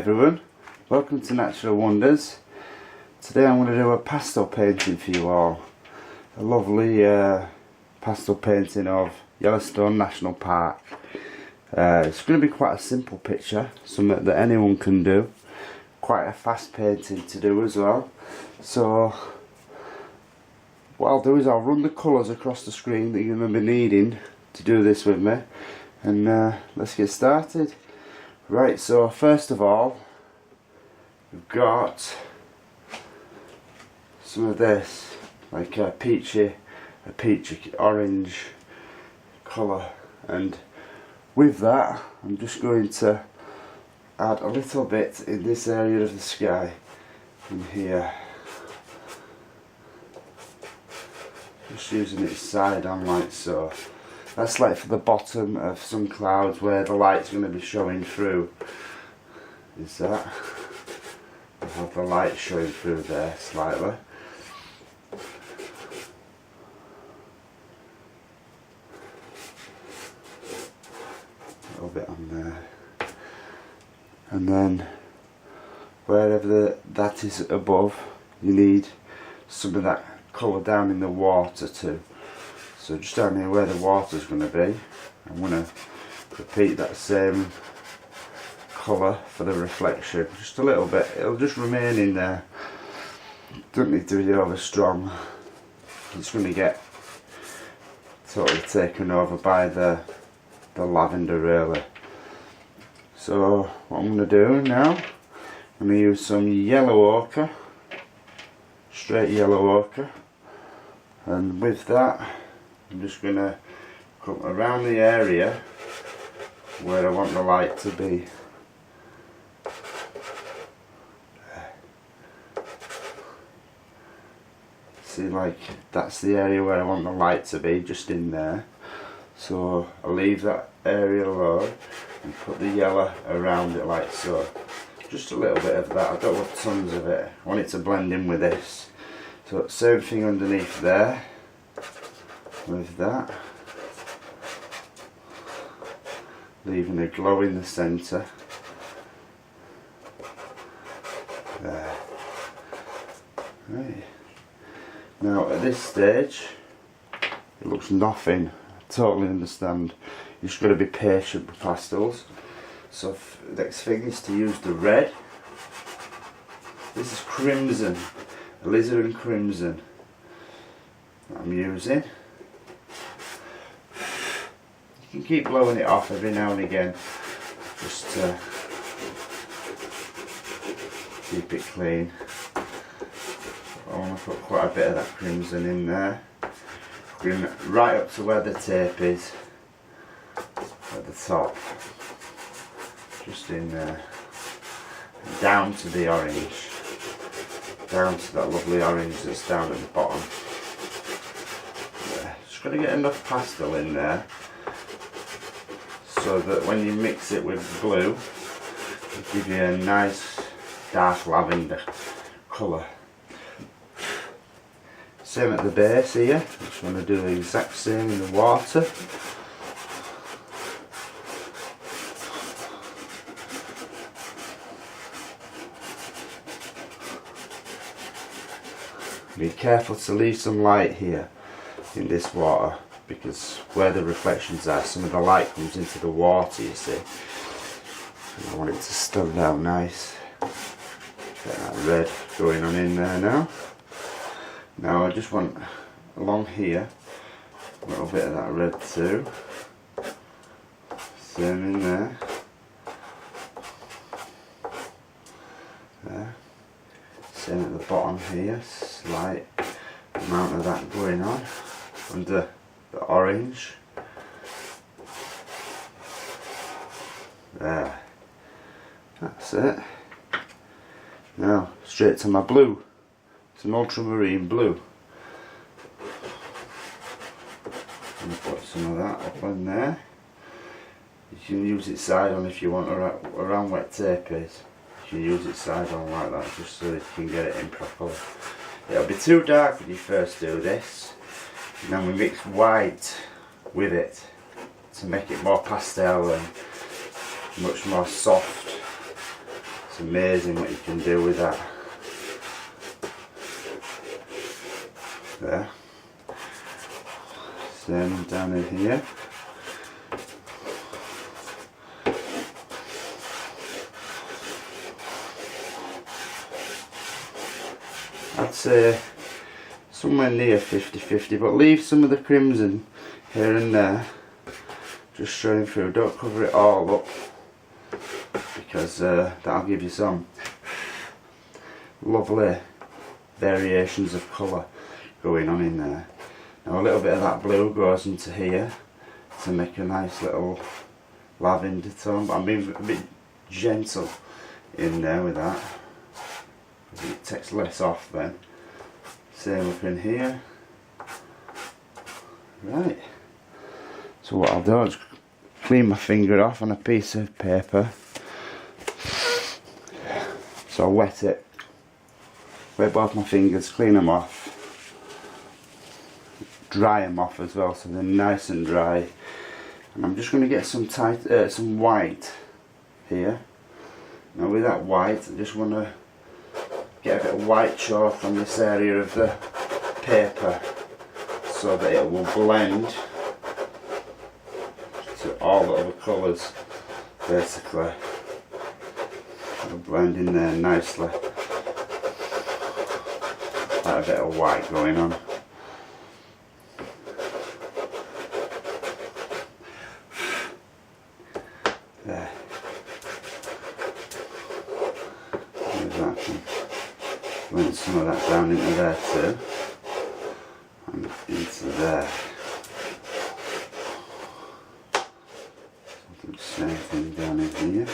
everyone, welcome to Natural Wonders. Today I'm going to do a pastel painting for you all. A lovely pastel painting of Yellowstone National Park. It's going to be quite a simple picture, something that anyone can do. Quite a fast painting to do as well. So what I'll do is I'll run the colours across the screen that you're going to be needing to do this with me, and let's get started. Right, so first of all, we've got some of this, like a peachy orange colour, and with that I'm just going to add a little bit in this area of the sky, in here, just using it side on like so. That's like for the bottom of some clouds where the light's going to be showing through. Is that? I have the light showing through there slightly. A little bit on there. And then wherever that is above, you need some of that colour down in the water too. So just down here where the water's going to be, I'm going to repeat that same colour for the reflection, just a little bit. It'll just remain in there, don't need to be over strong. It's going to get totally taken over by the lavender really. So what I'm going to do now, I'm going to use some yellow ochre, straight yellow ochre, and with that I'm just going to come around the area where I want the light to be. See, like that's the area where I want the light to be, just in there. So I'll leave that area alone and put the yellow around it like so. Just a little bit of that, I don't want tons of it, I want it to blend in with this. So same thing underneath there. With that, leaving a glow in the centre there. Right. Now at this stage it looks nothing. I totally understand. You just got to be patient with pastels. So the next thing is to use the red. This is crimson, alizarin crimson that I'm using. You can keep blowing it off every now and again, just to keep it clean. I want to put quite a bit of that crimson in there, going right up to where the tape is, at the top, just in there, down to the orange, down to that lovely orange that's down at the bottom. Yeah, just got to get enough pastel in there, so that when you mix it with the blue, it'll give you a nice dark lavender colour. Same at the base here, just want to do the exact same in the water. Be careful to leave some light here in this water, because where the reflections are, some of the light comes into the water, you see. And I want it to stand out nice. Get that red going on in there now. Now I just want along here a little bit of that red too. Same in there. There. Same at the bottom here, slight amount of that going on under the orange. There. That's it. Now straight to my blue. It's an ultramarine blue. I'm going to put some of that up in there. You can use it side on if you want, around wet tape is. You can use it side on like that, just so you can get it in properly. It'll be too dark when you first do this, and then we mix white with it to make it more pastel and much more soft. It's amazing what you can do with that. There. Same down in here. I'd say somewhere near 50-50, but leave some of the crimson here and there, just showing through. Don't cover it all up, because that'll give you some lovely variations of colour going on in there. Now a little bit of that blue goes into here to make a nice little lavender tone, but I'm being a bit gentle in there with that. It takes less off then. Same up in here. Right. So what I'll do is clean my finger off on a piece of paper. So I'll wet it. Wet both my fingers, clean them off. Dry them off as well so they're nice and dry. And I'm just going to get some white here. Now with that white, I just want to get a bit of white chalk on this area of the paper so that it will blend to all the other colours basically. It'll blend in there nicely. Like a bit of white going on. There. There's that. Blend some of that down into there too, and into there. So do the same thing down in here,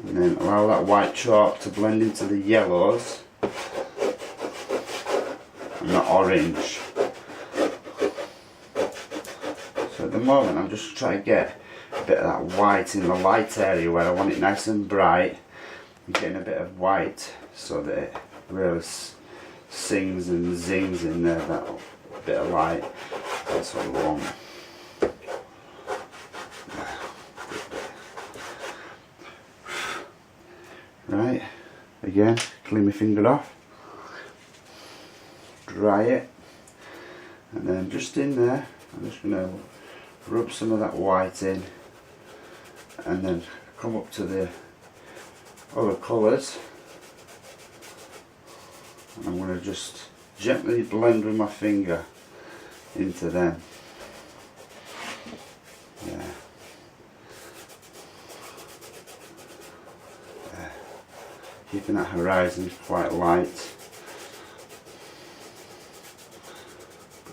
and then allow that white chalk to blend into the yellows and the orange. So at the moment I'm just trying to get a bit of that white in the light area where I want it nice and bright. I'm getting a bit of white so that it really sings and zings in there, that bit of light. That's what I want. Right, again, clean my finger off, dry it, and then just in there I'm just going to rub some of that white in, and then come up to the other colours, and I'm going to just gently blend with my finger into them. Yeah. There. Keeping that horizon quite light.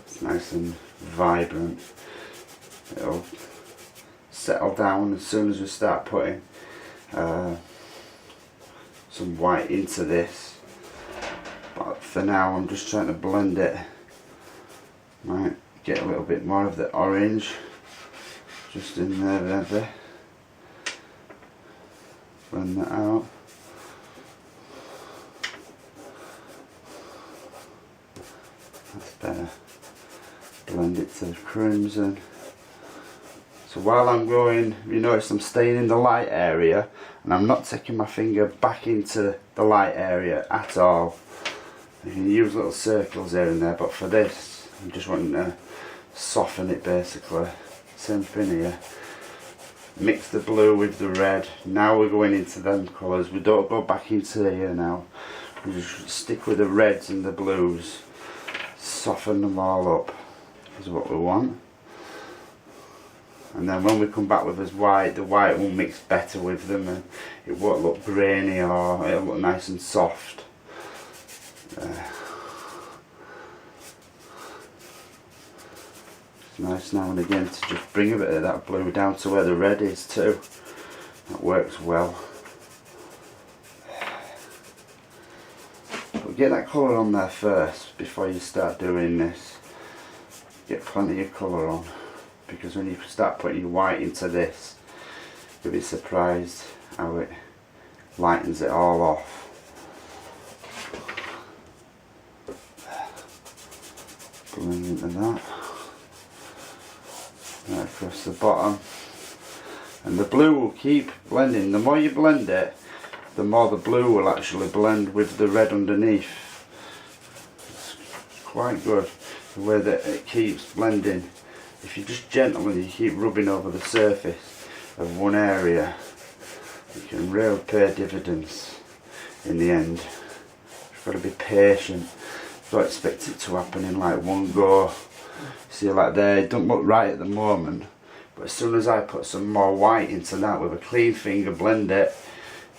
It's nice and vibrant. It'll settle down as soon as we start putting some white into this, but for now I'm just trying to blend it. Might get a little bit more of the orange just in there, there. Blend that out. That's better. Blend it to the crimson. So while I'm going, you notice I'm staying in the light area and I'm not taking my finger back into the light area at all. You can use little circles here and there, but for this I'm just wanting to soften it basically. Same thing here. Mix the blue with the red. Now we're going into them colours. We don't go back into here now. We just stick with the reds and the blues. Soften them all up is what we want. And then when we come back with this white, the white will mix better with them and it won't look grainy, or it'll look nice and soft. It's nice now and again to just bring a bit of that blue down to where the red is too. That works well. But get that colour on there first before you start doing this. Get plenty of colour on, because when you start putting your white into this, you'll be surprised how it lightens it all off. Blend into that. Right across the bottom And the blue will keep blending. The more you blend it, the more the blue will actually blend with the red underneath. It's quite good the way that it keeps blending. If you just gently keep rubbing over the surface of one area, it can really pay dividends in the end. You've got to be patient. Don't expect it to happen in like one go. See, like there, it don't look right at the moment, but as soon as I put some more white into that with a clean finger, blend it,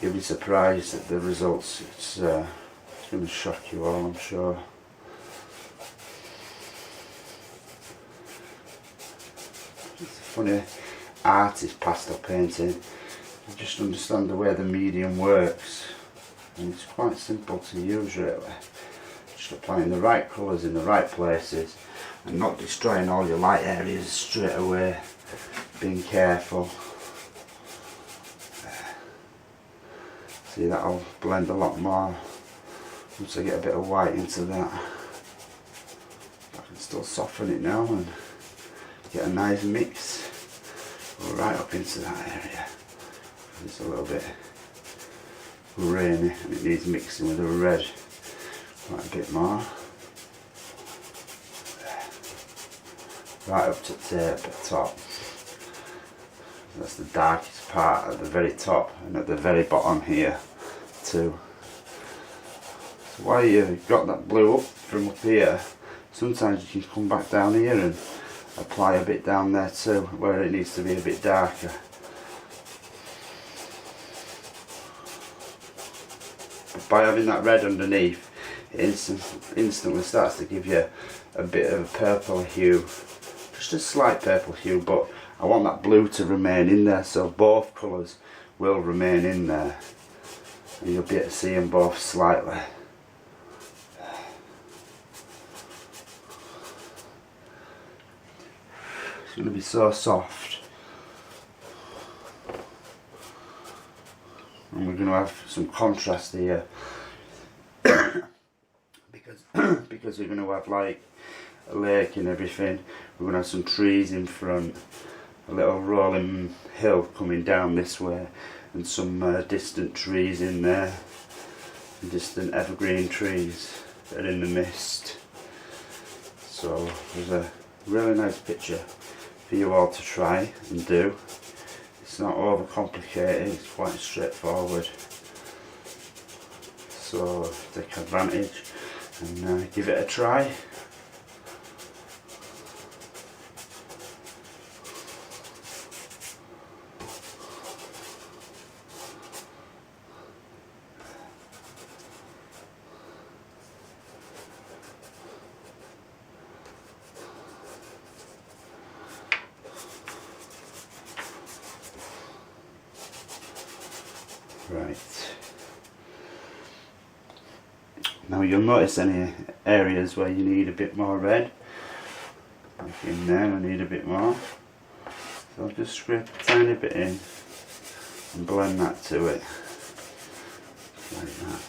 you'll be surprised at the results. It's going to shock you all, I'm sure. It's a funny artist pastel painting. You just understand the way the medium works, and it's quite simple to use really. Just applying the right colours in the right places and not destroying all your light areas straight away. Being careful. See, that'll blend a lot more once I get a bit of white into that. I can still soften it now and get a nice mix right up into that area. It's a little bit grainy and it needs mixing with the red quite a bit more. Right up to tape at the top. That's the darkest part at the very top and at the very bottom here too. So while you've got that blue up from up here, sometimes you can come back down here and apply a bit down there too, where it needs to be a bit darker. But by having that red underneath, it instantly starts to give you a bit of a purple hue, just a slight purple hue, but I want that blue to remain in there, so both colours will remain in there and you'll be able to see them both slightly. It's going to be so soft, and we're going to have some contrast here because we're going to have like a lake and everything. We're going to have some trees in front, a little rolling hill coming down this way, and some distant trees in there, distant evergreen trees that are in the mist. So there's a really nice picture for you all to try and do. It's not overcomplicated, it's quite straightforward. So take advantage and give it a try. Right. Now you'll notice any areas where you need a bit more red. Like in there I need a bit more. So I'll just scrape a tiny bit in and blend that to it. Like that.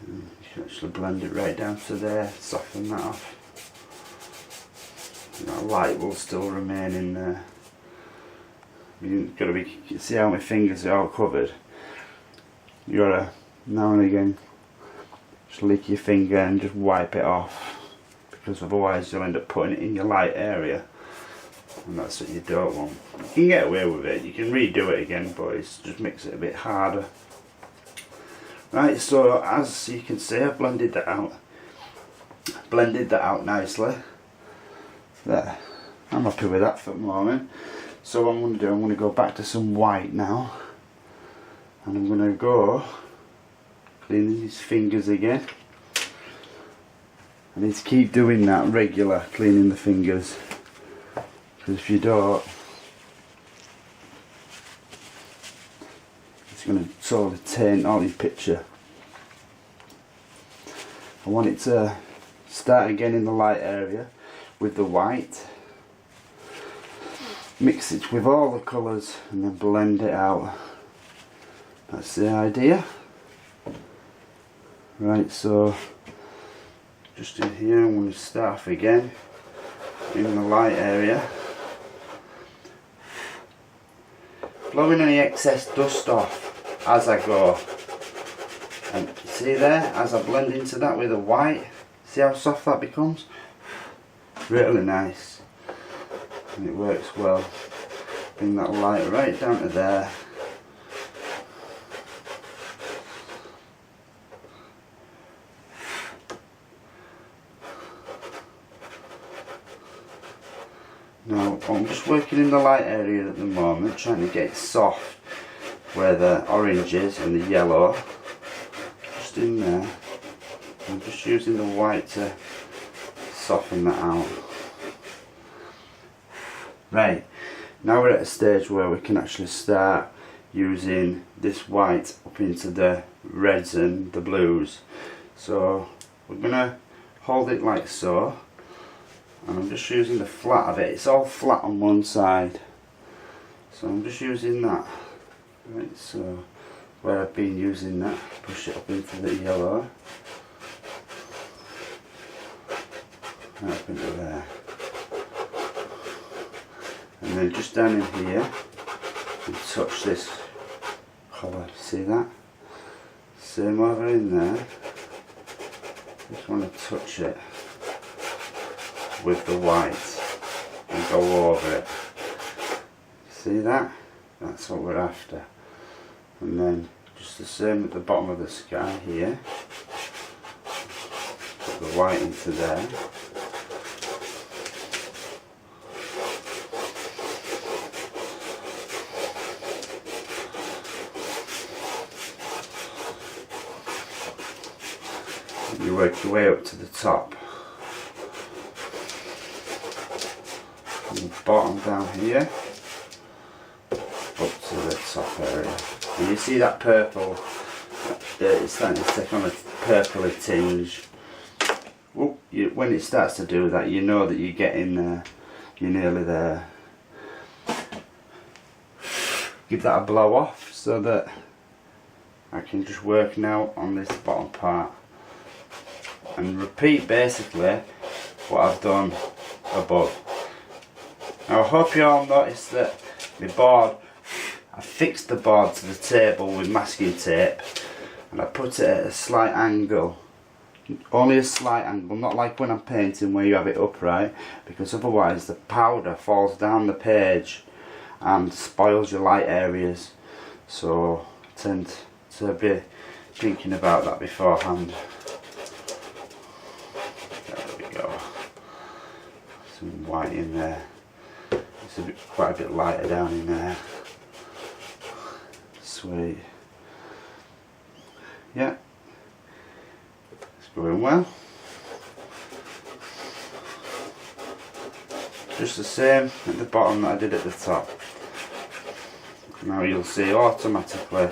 You can actually blend it right down to there, soften that off. And that light will still remain in there. You've got to be, see how my fingers are all covered. You gotta now and again just lick your finger and just wipe it off, because otherwise you'll end up putting it in your light area, and that's what you don't want. You can get away with it, you can redo it again, but it just makes it a bit harder. Right, so as you can see, I've blended that out nicely. There, I'm happy with that for the moment. So what I'm going to do, I'm going to go back to some white now, and I'm going to go clean these fingers again. I need to keep doing that regular, cleaning the fingers, because if you don't, it's going to sort of taint all your picture. I want it to start again in the light area with the white, mix it with all the colours and then blend it out. That's the idea. Right, so just in here I'm going to start off again in the light area, blowing any excess dust off as I go. And see there, as I blend into that with the white, see how soft that becomes? Really nice, and it works well. Bring that light right down to there. Now I'm just working in the light area at the moment, trying to get it soft where the orange is and the yellow. Just in there. I'm just using the white to soften that out. Right, now we're at a stage where we can actually start using this white up into the reds and the blues. So we're going to hold it like so, and I'm just using the flat of it. It's all flat on one side, so I'm just using that. Right, so where I've been using that, push it up into the yellow, and up into there, and then just down in here and touch this colour. See that? Same over in there. Just want to touch it with the white and go over it. See that? That's what we're after. And then just the same at the bottom of the sky here. Put the white into there. And you work your way up to the top. From the bottom down here up to the top area. And you see that purple, it's starting to take on a purpley tinge. When it starts to do that, you know that you're getting there, you're nearly there. Give that a blow off so that I can just work now on this bottom part and repeat basically what I've done above. Now I hope you all noticed that my board, I fixed the board to the table with masking tape, and I put it at a slight angle. Only a slight angle, not like when I'm painting where you have it upright, because otherwise the powder falls down the page and spoils your light areas. So I tend to be thinking about that beforehand. There we go. Some white in there. It's quite a bit lighter down in there. Sweet. Yeah, it's going well. Just the same at the bottom that I did at the top. Now you'll see automatically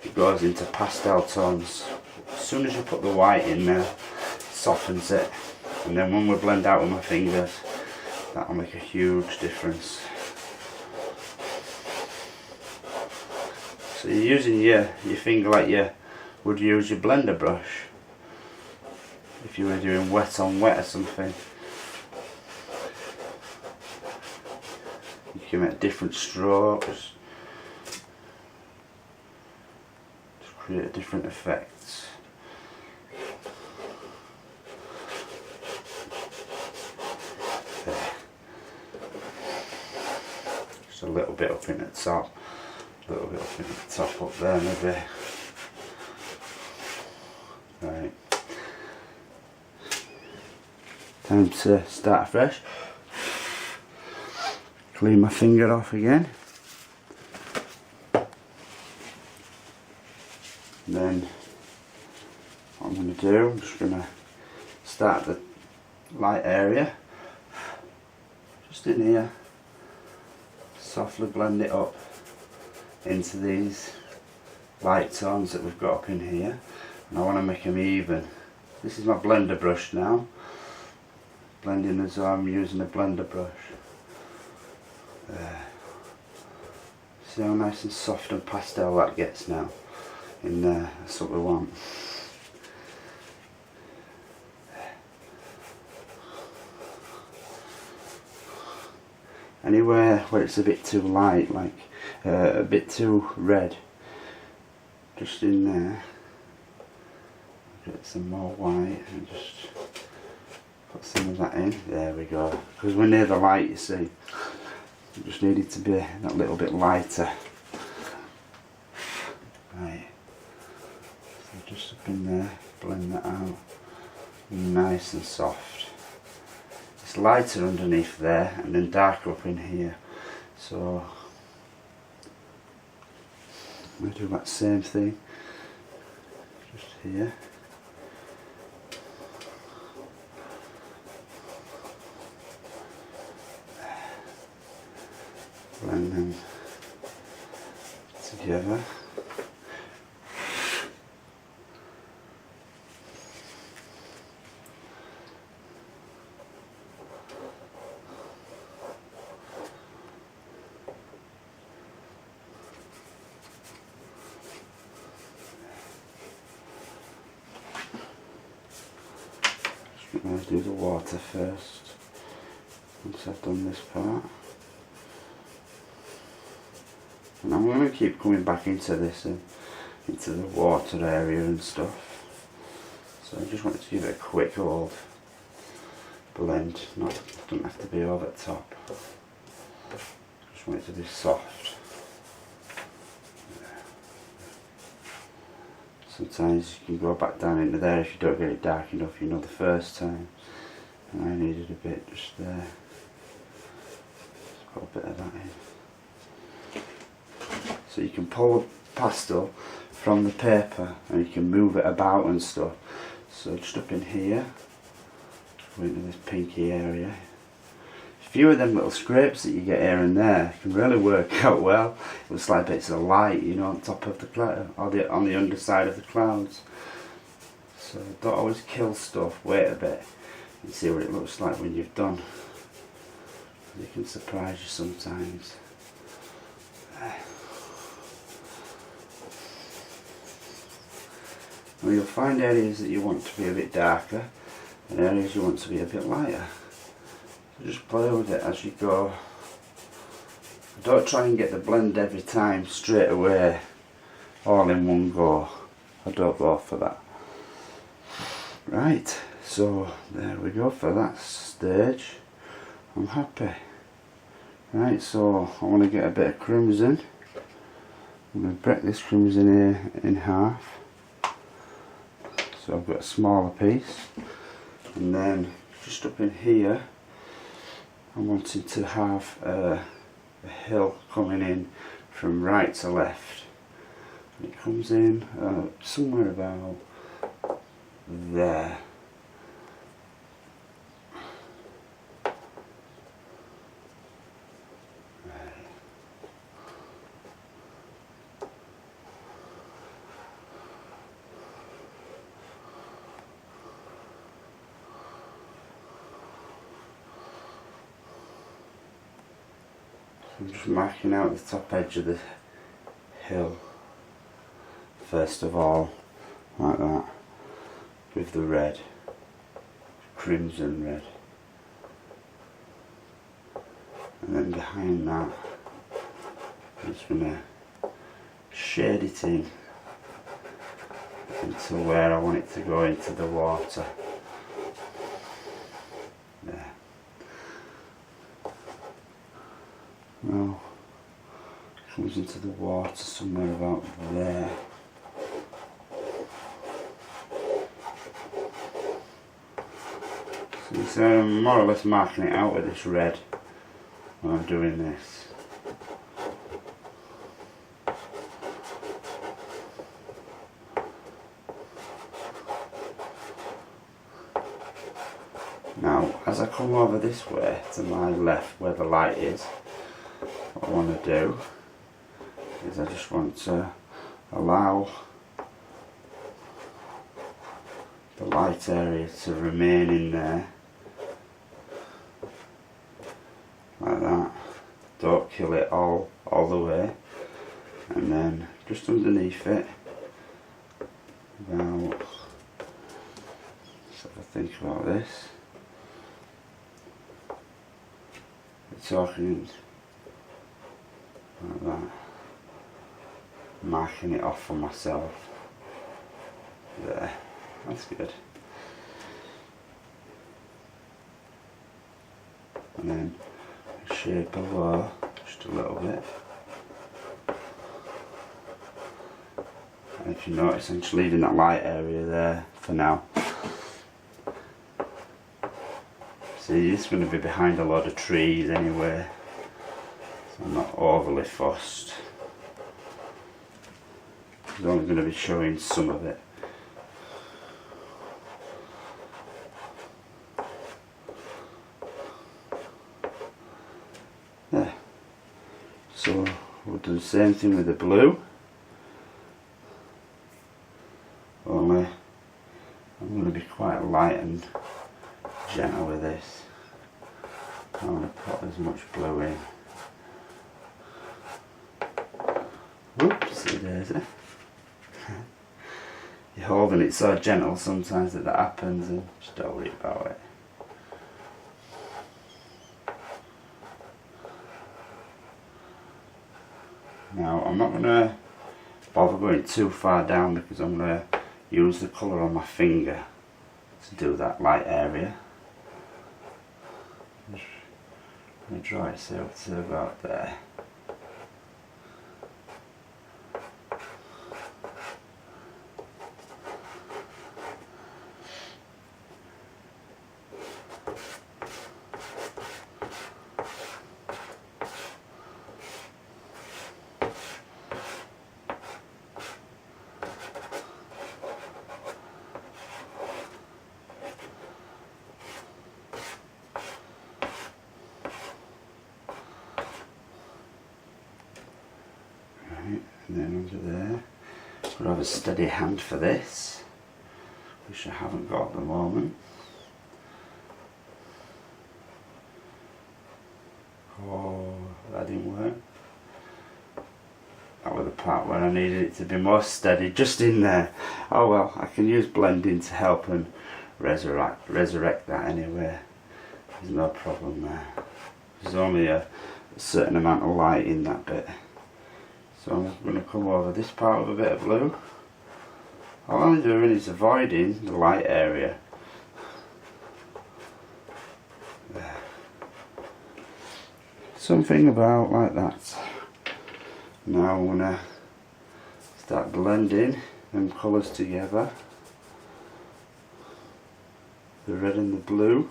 it goes into pastel tones. As soon as you put the white in there, it softens it. And then when we blend out with my fingers, that will make a huge difference. So you're using your finger like you would use your blender brush if you were doing wet on wet or something. You can make different strokes to create different effects. There. Just a little bit up in the top. A little bit up in the top up there maybe. Right. Time to start fresh. Clean my finger off again. And then what I'm going to do, I'm just going to start the light area. Just in here. Softly blend it up into these light tones that we've got up in here, and I want to make them even. This is my blender brush now, blending as though I'm using a blender brush. There. See how nice and soft and pastel that gets now. in there. That's what we want. Anywhere where it's a bit too light, like a bit too red, just in there, get some more white and just put some of that in. There we go. Because we're near the light, you see. We just need it to be that little bit lighter. Right. So just up in there, blend that out. Nice and soft. It's lighter underneath there and then darker up in here. So I'm going to do that same thing just here. Blend them together. I'm going to do the water first, once I've done this part. And I'm going to keep coming back into this, into the water area and stuff. So I just wanted to give it a quick old blend, doesn't have to be over the top. Just want it to be soft. Sometimes you can go back down into there if you don't get it dark enough, you know, the first time. And I needed a bit just there. Just put a bit of that in. So you can pull the pastel from the paper and you can move it about and stuff. So just up in here, go into this pinky area. A few of them little scrapes that you get here and there can really work out well. It looks like bits of light, you know, on top of the cloud, or on the underside of the clouds. So don't always kill stuff, wait a bit and see what it looks like when you've done. It can surprise you sometimes. Well, you'll find areas that you want to be a bit darker and areas you want to be a bit lighter. So just play with it as you go. Don't try and get the blend every time straight away, all in one go. I don't go for that. Right, so there we go for that stage. I'm happy. Right, so I want to get a bit of crimson. I'm going to break this crimson here in half. So I've got a smaller piece, and then just up in here I wanted to have a hill coming in from right to left, and it comes in somewhere about there. I'm just marking out the top edge of the hill first of all, like that, with the red, crimson red, and then behind that I'm just going to shade it in into where I want it to go into the water. There. Now, it comes into the water somewhere about there. So I'm more or less marking it out with this red when I'm doing this. Now, as I come over this way to my left where the light is, what I want to do is I just want to allow the light area to remain in there, like that. Don't kill it all the way, and then just underneath it about, let's have a think about this. We're talking like that, marking it off for myself. There, that's good. And then shape below just a little bit. And if you notice, I'm just leaving that light area there for now. See, it's going to be behind a lot of trees anyway, so I'm not overly fussed. I'm only going to be showing some of it. There. So we'll do the same thing with the blue. Only I'm going to be quite light and gentle with this. I don't want to put as much blue in. Whoopsie daisy. You're holding it so gentle sometimes that happens, and just don't worry about it. Now I'm not going to bother going too far down because I'm going to use the colour on my finger to do that light area. I'm going to draw it out to about there. And then under there, I'll have a steady hand for this, which I haven't got at the moment. Oh, that didn't work. That was the part where I needed it to be more steady, just in there. Oh well, I can use blending to help and resurrect that anyway. There's no problem there. There's only a certain amount of light in that bit. So I'm going to come over this part with a bit of blue. All I'm doing is avoiding the light area. There. Something about like that. Now I'm going to start blending them colours together. The red and the blue.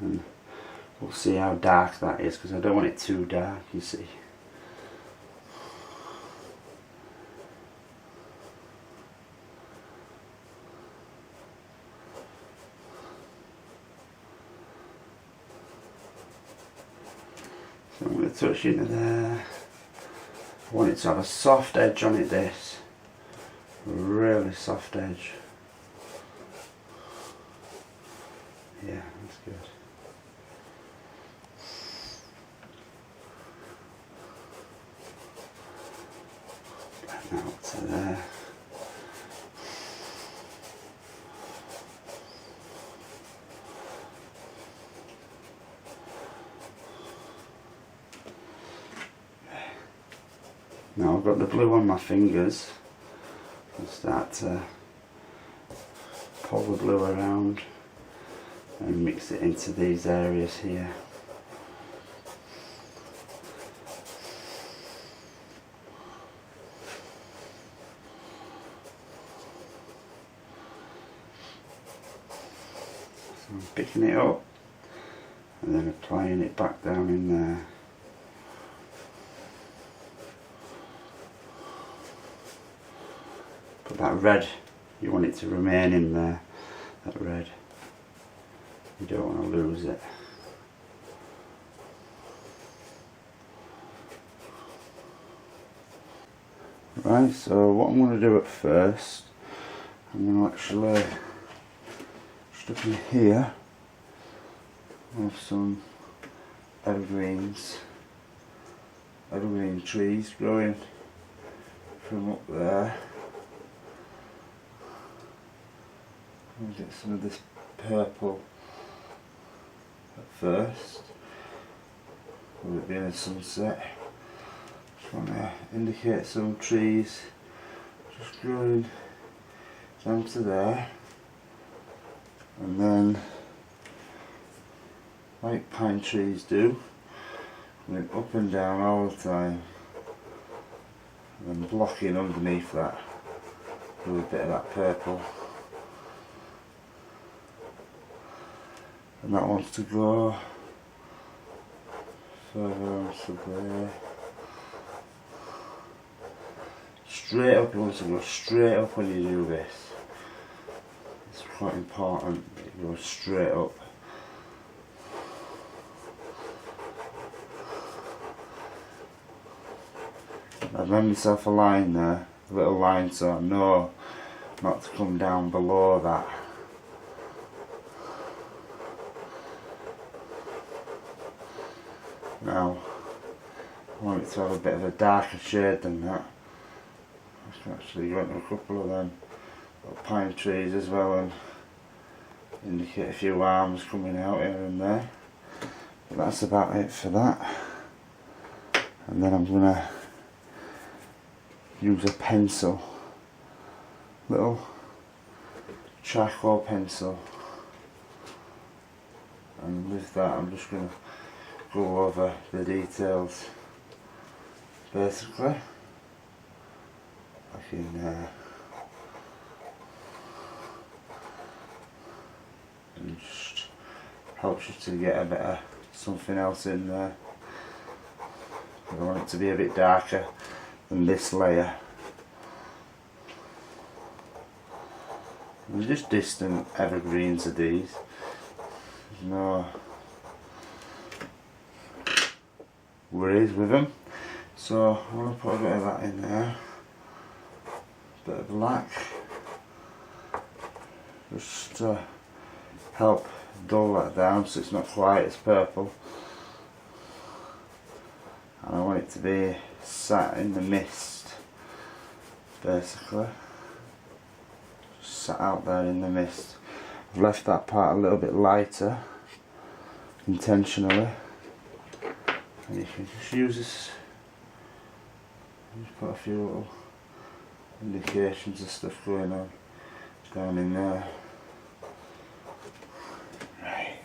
And we'll see how dark that is, because I don't want it too dark, you see. So I'm going to touch into there. I want it to have a soft edge on it, this. A really soft edge. Yeah, that's good. Out to there. Now I've got the blue on my fingers. I'll start to pull the blue around and mix it into these areas here. So I'm picking it up and then applying it back down in there. But that red, you want it to remain in there, that red. You don't want to lose it. Right, so what I'm going to do at first, I'm going to actually stuck in here have some evergreen trees growing from up there. And get some of this purple at first, with it being a sunset. Just want to indicate some trees just growing down to there, and then like pine trees do, going up and down all the time, and then blocking underneath that with a bit of that purple. And that wants to go further on to there. Straight up, you want to go straight up when you do this. It's quite important that you go straight up. I've made myself a line there, a little line, so I know not to come down below that. Now, I want it to have a bit of a darker shade than that. I can actually go into a couple of them little pine trees as well and indicate a few arms coming out here and there. But that's about it for that. And then I'm going to use a pencil, little charcoal pencil, and with that I'm just going to go over the details basically, like in and just helps you to get a bit of something else in there. I want it to be a bit darker than this layer. They're just distant evergreens of these. There's no worries with them. So I'm going to put a bit of that in there. Bit of black. Just to help dull that down so it's not quite as purple. And I want it to be sat in the mist, basically. Just sat out there in the mist. I've left that part a little bit lighter, intentionally. And you can just use this, just put a few little indications of stuff going on down in there. Right.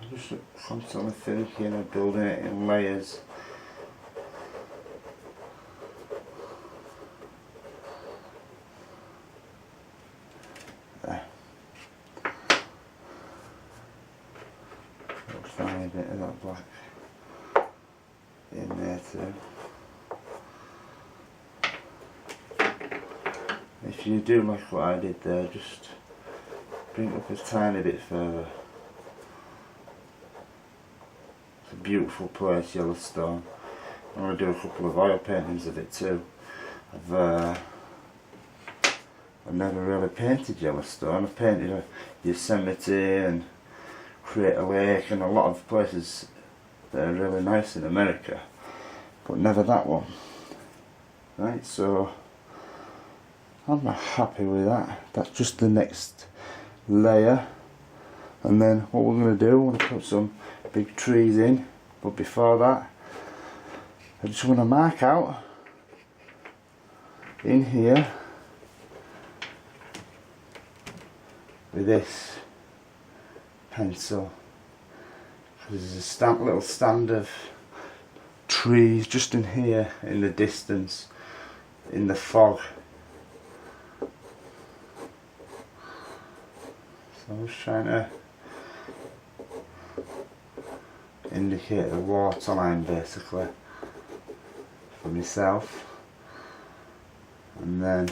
I'm just constantly thinking of building it in layers. Tiny bit of that black in there too. If you do like what I did there, just bring it up a tiny bit further. It's a beautiful place, Yellowstone. I'm going to do a couple of oil paintings of it too. I've never really painted Yellowstone. I've painted a Yosemite and Crater Lake and a lot of places that are really nice in America, but never that one. Right, so I'm happy with that. That's just the next layer, and then what we're going to do, we're going to put some big trees in, but before that I just want to mark out in here with this pencil, because there's a little stand of trees just in here in the distance, in the fog. So I'm just trying to indicate the waterline basically for myself, and then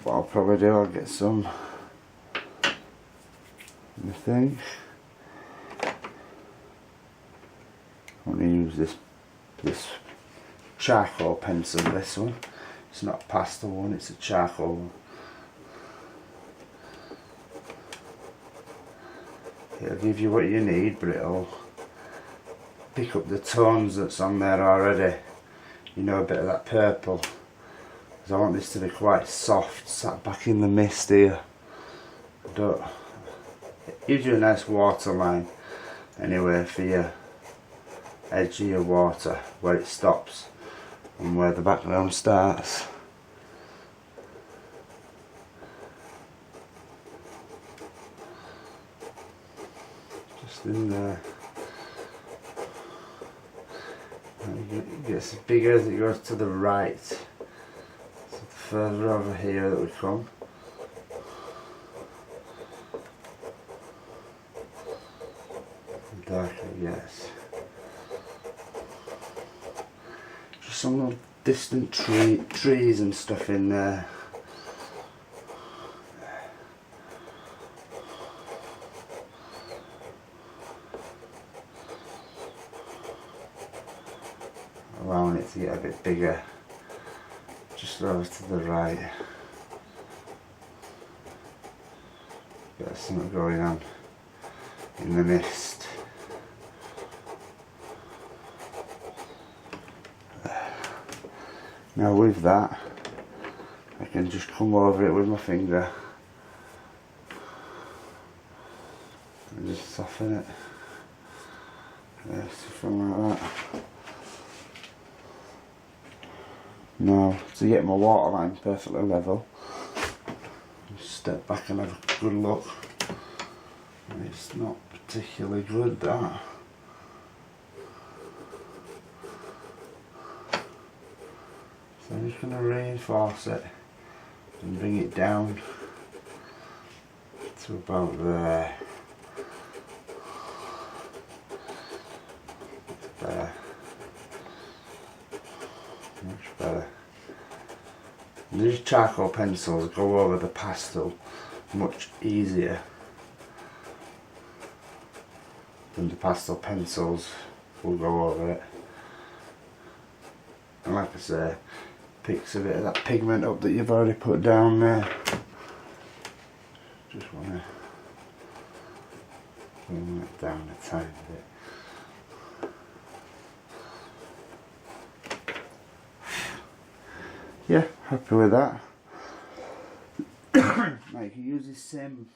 what I'll probably do, I'll get some thing. I'm going to use this charcoal pencil, this one. It's not a pastel one, it's a charcoal one. it'll give you what you need, but it'll pick up the tones that's on there already. You know, a bit of that purple. Because I want this to be quite soft, sat back in the mist here. But it gives you a nice waterline anyway for your edge of your water, where it stops and where the background starts. Just in there. And it gets bigger as it goes to the right. So the further over here that we come. The darker it gets. Just some little distant trees and stuff in there. Allowing it to get a bit bigger, just over to the right. Got something going on in the mist. Now with that, I can just come over it with my finger and just soften it. Yeah, something like that. Now, to get my waterline perfectly level, just step back and have a good look. It's not particularly good, that. So I'm just going to reinforce it and bring it down to about there. There. Much better. These charcoal pencils go over the pastel much easier than the pastel pencils will go over it. And like I say, picks a bit of that pigment up that you've already put down there. Just want to bring that down a tiny bit. Yeah, happy with that. Now you can use this same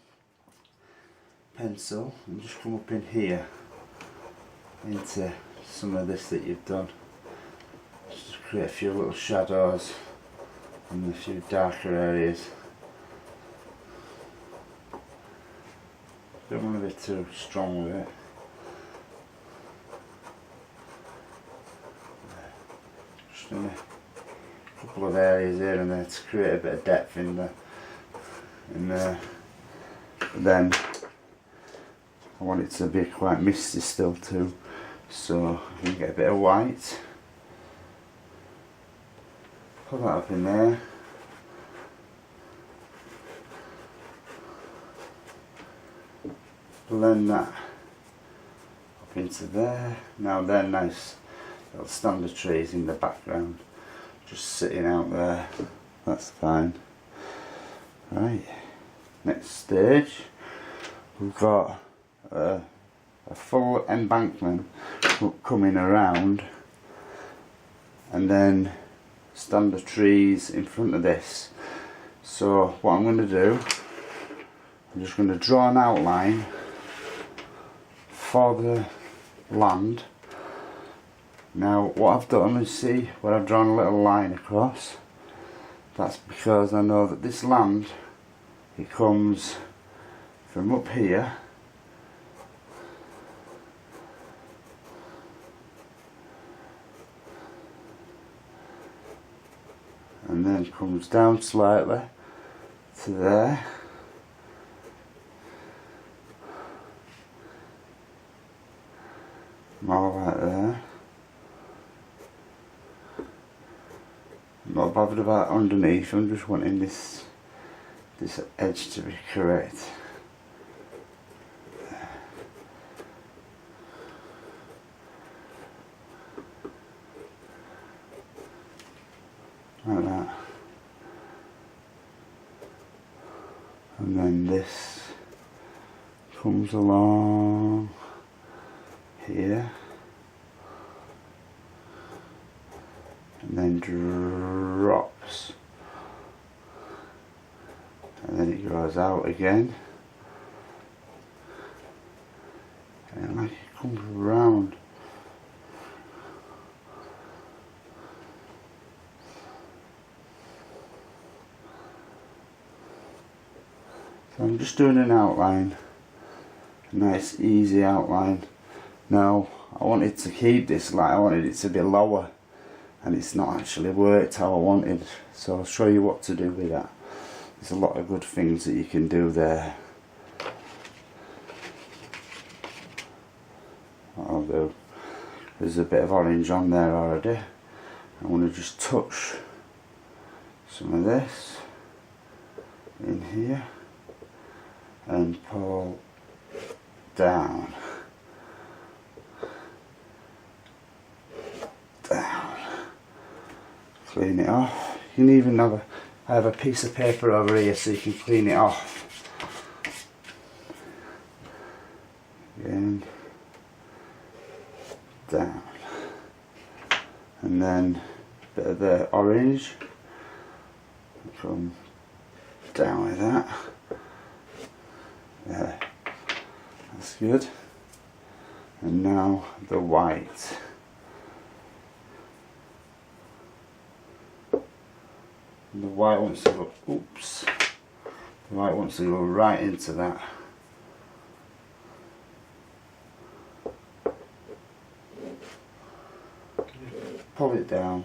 pencil and just come up in here into some of this that you've done. Just create a few little shadows and a few darker areas. Don't want to be too strong with it. Just in a couple of areas here and there to create a bit of depth in there. But then I want it to be quite misty still too, so I can get a bit of white. Put that up in there. Blend that up into there. Now they're nice little standard trees in the background, just sitting out there. That's fine. Right, next stage, we've got a full embankment coming around, and then standard trees in front of this. So what I'm going to do, I'm just going to draw an outline for the land. Now what I've done is, see where I've drawn a little line across. That's because I know that this land, it comes from up here and then comes down slightly to there. More like there. I'm not bothered about underneath, I'm just wanting this edge to be correct. Like that. And then this comes along here and then drops, and then it goes out again, and like it comes round. So I'm just doing an outline, a nice easy outline. Now I wanted to keep this light, I wanted it to be lower, and it's not actually worked how I wanted, so I'll show you what to do with that. There's a lot of good things that you can do there. What I'll do, there's a bit of orange on there already. I want to just touch some of this in here and pull down, clean it off. You can even I have a piece of paper over here so you can clean it off. Again, down, and then a bit of the orange, come down with that. There, that's good. And now the white. And the white wants to go, oops, the white wants to go right into that. Pull it down.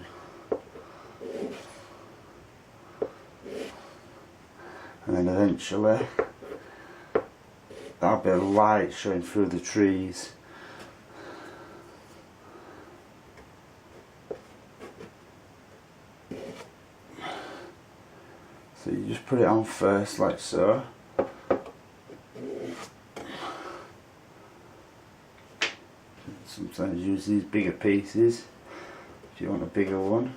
And then eventually that'll be a light showing through the trees. So you just put it on first like so. Sometimes use these bigger pieces if you want a bigger one.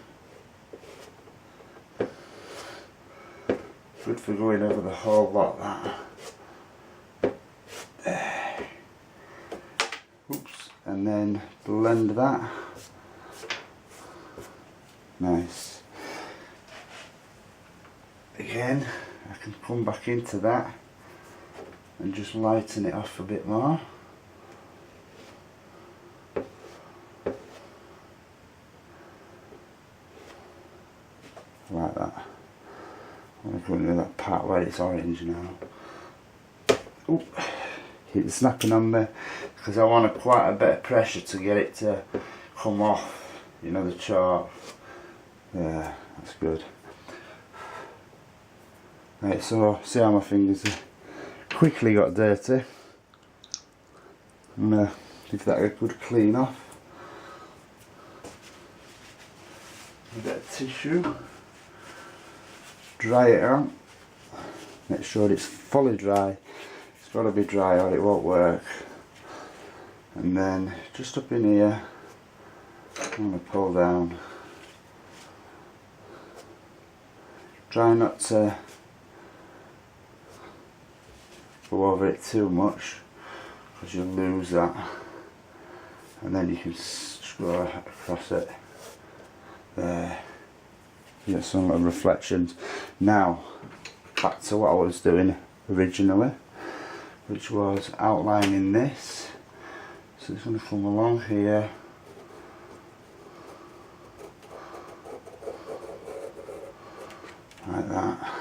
Good for going over the whole lot, that. There. Oops. And then blend that. Nice. Again, I can come back into that and just lighten it off a bit more. Like that. I'm going to go into that part where it's orange now. Oop. Keep snapping on there because I want quite a bit of pressure to get it to come off, you know, the chalk. Yeah, that's good. Right, so see how my fingers quickly got dirty. I'm going to give that a good clean off. A bit of tissue. Dry it out. Make sure it's fully dry. It's got to be dry or it won't work. And then just up in here, I'm going to pull down. Try not to go over it too much because you'll lose that. And then you can just go across it. There. You get some little reflections. Now, back to what I was doing originally, which was outlining this. So it's going to come along here. Like that.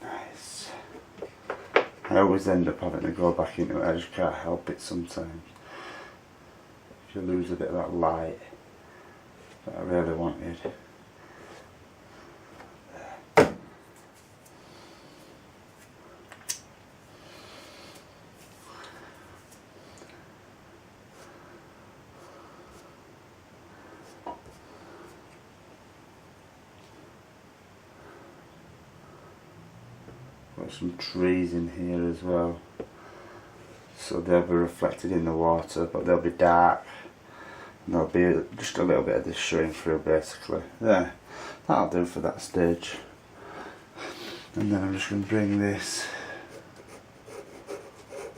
Nice. I always end up having to go back into it, I just can't help it sometimes. If you lose a bit of that light that I really wanted. Got some trees in here as well, so they'll be reflected in the water, but they'll be dark And there'll be just a little bit of this showing through basically. There, that'll do for that stage. And then I'm just going to bring this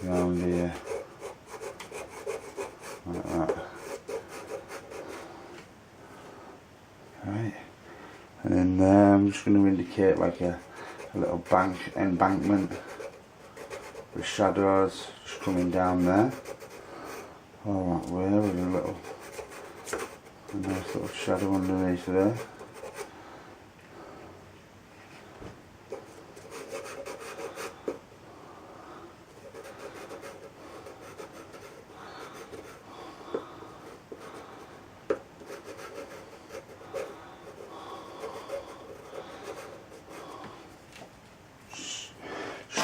around here, like that. Right, and then there I'm just going to indicate like a little embankment with shadows just coming down there all that way with a nice little shadow underneath there.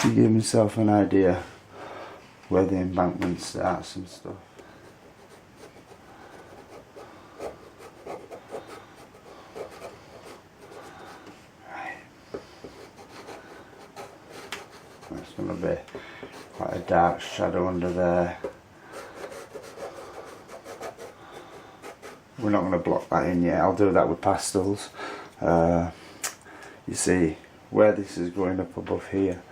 To give myself an idea where the embankment starts and stuff. Right. That's going to be quite a dark shadow under there. We're not going to block that in yet, I'll do that with pastels. You see where this is going up above here,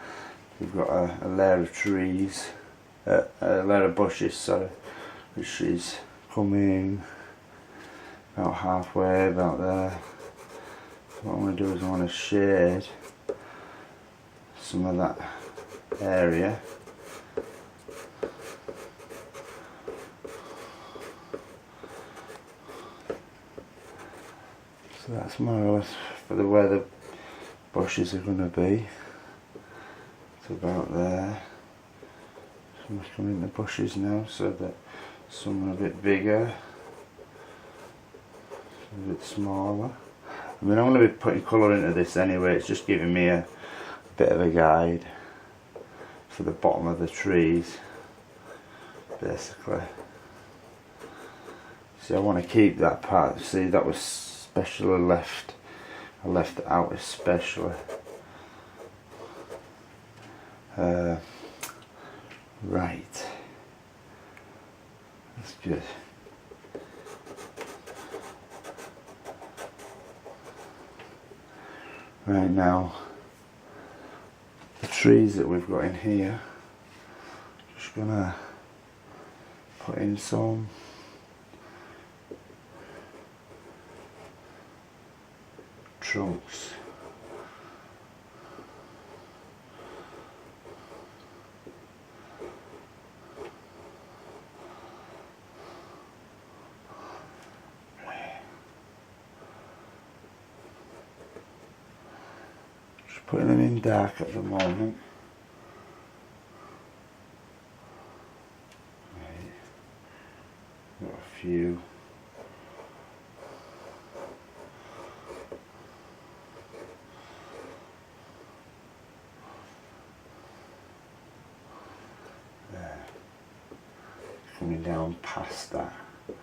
we've got a layer of trees, a layer of bushes, sorry, which is coming about halfway, about there. So what I want to do is I want to shade some of that area. So that's more or less for where the bushes are going to be. It's about there. So I'm just coming in the bushes now so that some are a bit bigger, some a bit smaller. I mean, I'm going to be putting colour into this anyway, it's just giving me a bit of a guide for the bottom of the trees, basically. See, I want to keep that part, see that was specially left, I left it out especially. Right, that's good. Right, now the trees that we've got in here, just gonna put in some trunks. Putting them in dark at the moment. Right. Got a few. There. Coming down past that. So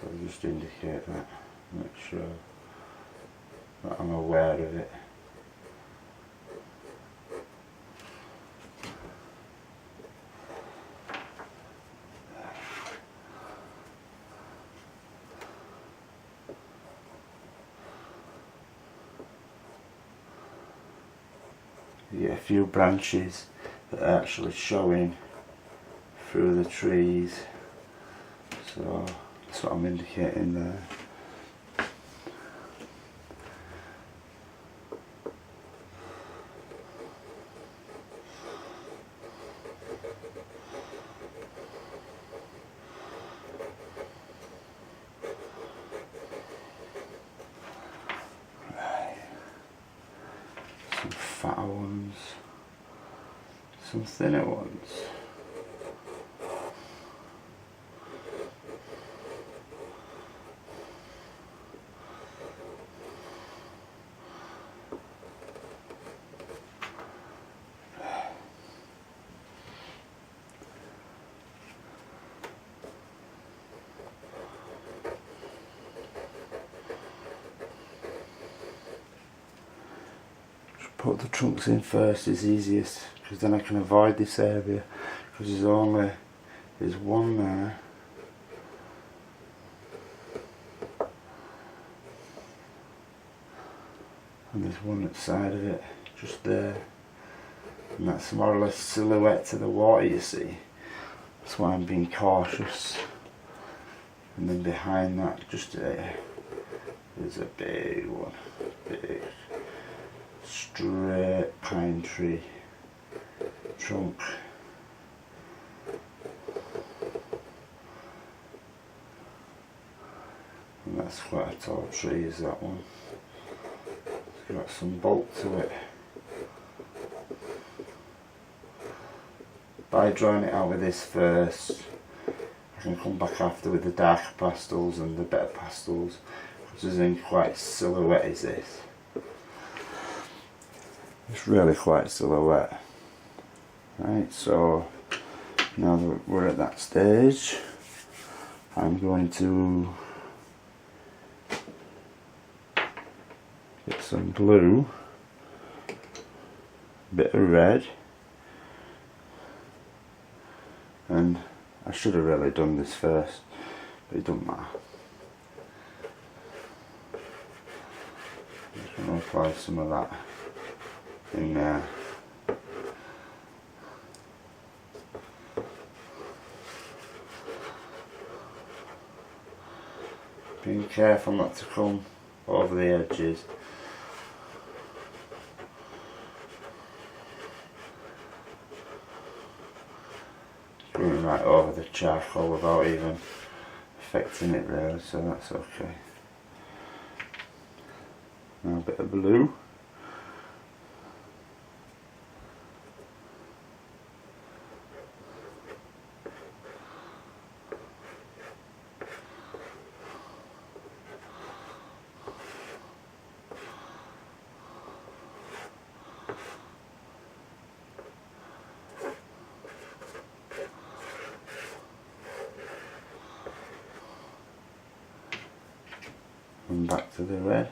I'll just indicate that. Make sure that I'm aware of it. You get a few branches that are actually showing through the trees, so that's what I'm indicating there. Some fatter ones, some thinner ones. Put the trunks in first is easiest, because then I can avoid this area, because there's one there, And there's one at the side of it, just there. And that's more or less silhouette to the water, you see. That's why I'm being cautious. And then behind that, just there, there's a big one. Big, straight pine tree trunk. And that's quite a tall tree, is that one. It's got some bulk to it. By drawing it out with this first, I can come back after with the darker pastels and the better pastels, which is in quite silhouette is this. It's really quite silhouette. Right, so now that we're at that stage, I'm going to get some blue, a bit of red, and I should have really done this first, but it doesn't matter. I'm just going to apply some of that in there. Being careful not to come over the edges. Going right over the charcoal without even affecting it really, so that's okay. Now a bit of blue. And back to the red.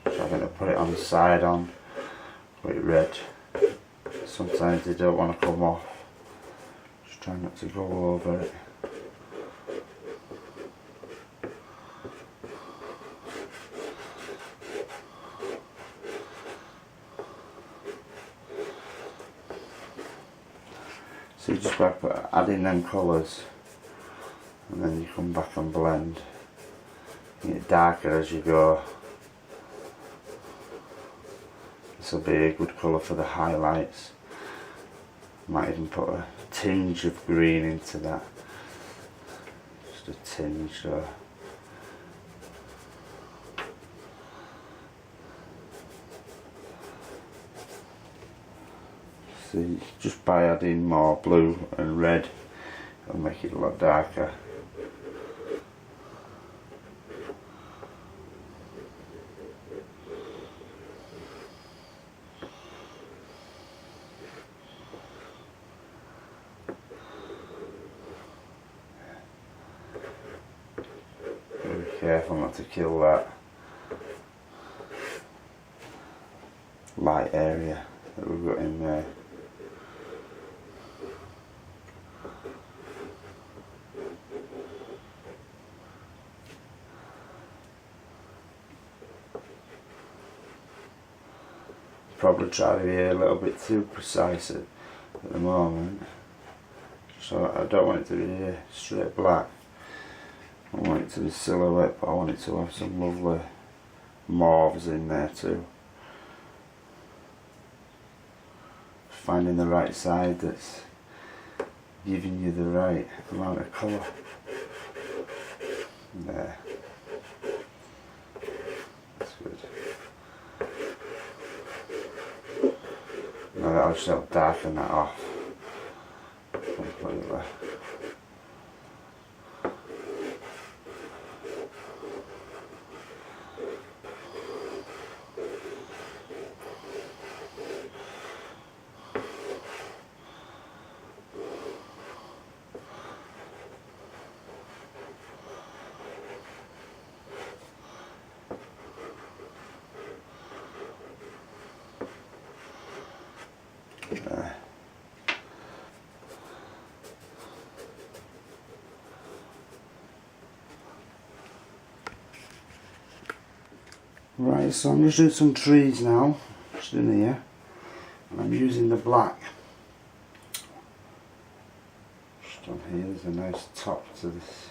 So I'm going to put it on the side on with red. Sometimes they don't want to come off. Try not to go over it. So you just got to add in them colours and then you come back and blend. You get darker as you go. This will be a good colour for the highlights. Might even put a tinge of green into that. Just a tinge, so. See, just by adding more blue and red, it'll make it a lot darker. Careful not to kill that light area that we've got in there. Probably try to be a little bit too precise at the moment, so I don't want it to be straight black. I want it to be silhouette, but I want it to have some lovely mauves in there too. Finding the right side that's giving you the right amount of colour. There. That's good. Now I'll just help darken that off completely. Right, so I'm just doing some trees now, just in here, and I'm using the black. Just on here, there's a nice top to this.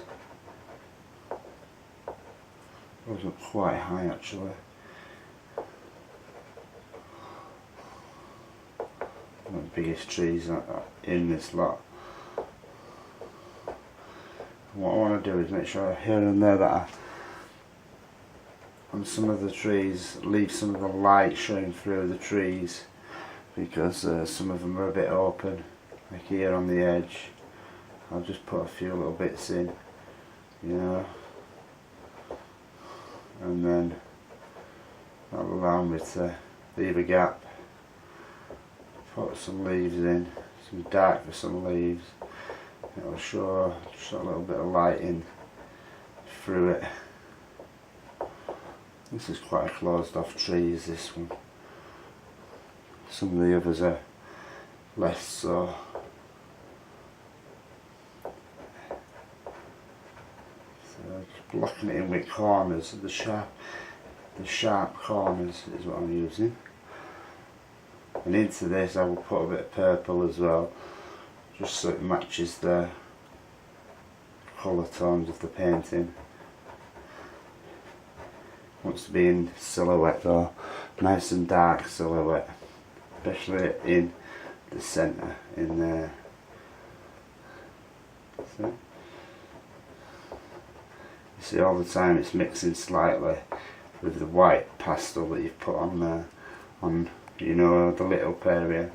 Goes up quite high actually. One of the biggest trees in this lot. And what I want to do is make sure here and there that on some of the trees leave some of the light showing through the trees, because some of them are a bit open, like here on the edge. I'll just put a few little bits in, you know, and then that'll allow me to leave a gap, put some leaves in, some dark for some leaves. It'll show just a little bit of light in through it. This is quite a closed off tree, is this one. Some of the others are less so. So just blocking it in with corners, the sharp corners is what I'm using. And into this I will put a bit of purple as well, just so it matches the colour tones of the painting. Wants to be in silhouette though, nice and dark silhouette, especially in the centre, in there. So, you see all the time it's mixing slightly with the white pastel that you've put on there, on, you know, the lit up area.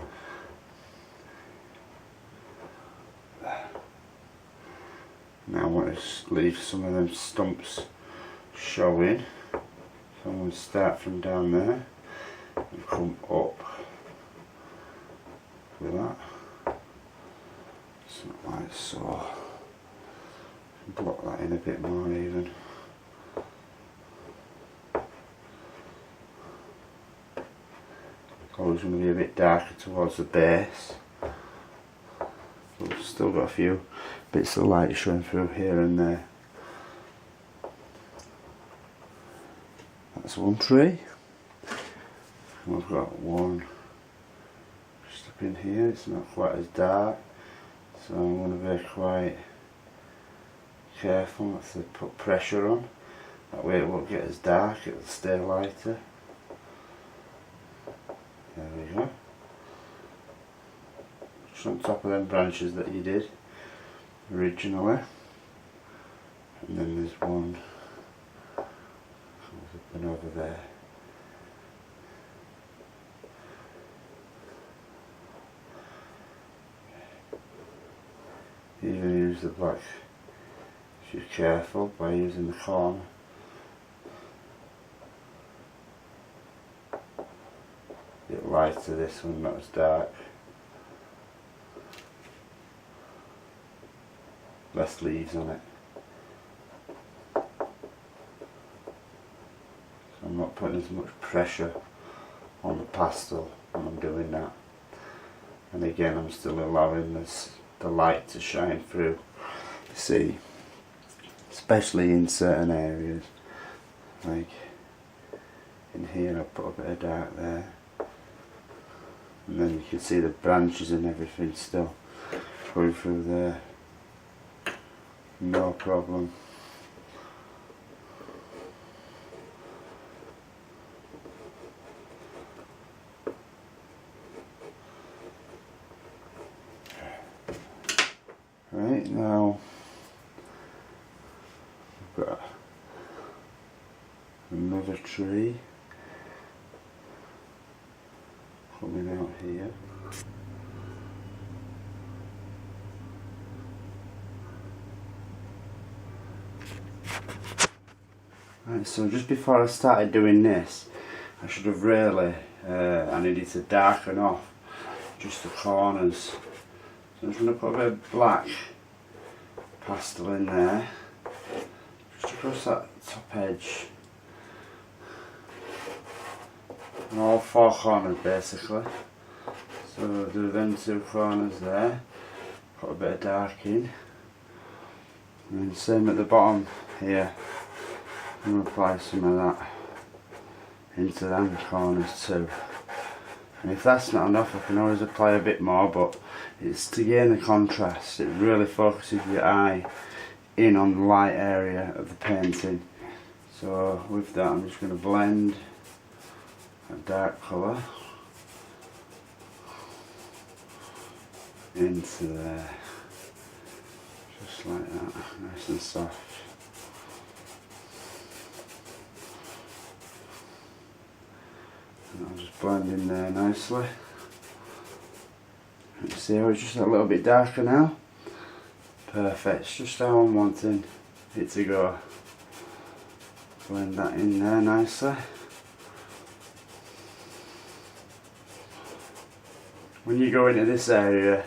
Now I want to leave some of them stumps showing. So I'm going to start from down there and come up with that, something like so. Block that in a bit more even. Always going to be a bit darker towards the base. But we've still got a few bits of light showing through here and there. That's one tree. And we've got one just up in here. It's not quite as dark, so I'm going to be quite careful not to put pressure on. That way it won't get as dark, it will stay lighter. There we go. Just on top of them branches that you did originally. And then there's one up and over there. You even use the black if you're careful by using the corner. A bit lighter this one, not as dark. Less leaves on it. I'm not putting as much pressure on the pastel when I'm doing that. And again, I'm still allowing the light to shine through. See, especially in certain areas, like in here I put a bit of dark there, and then you can see the branches and everything still going through there, no problem. Right, now we've got another tree coming out here. Right, so just before I started doing this, I should have really, I needed to darken off just the corners. So I'm just going to put a bit of black pastel in there, just across that top edge, and all four corners basically. So I'll do them two corners there, put a bit of dark in, and then same at the bottom here, I'm going to apply some of that into them corners too. And if that's not enough, I can always apply a bit more, but it's to gain the contrast. It really focuses your eye in on the light area of the painting. So with that, I'm just going to blend a dark colour into there, just like that, nice and soft. And I'll just blend in there nicely. You see how it's just a little bit darker now? Perfect, it's just how I'm wanting it to go. Blend that in there nicely. When you go into this area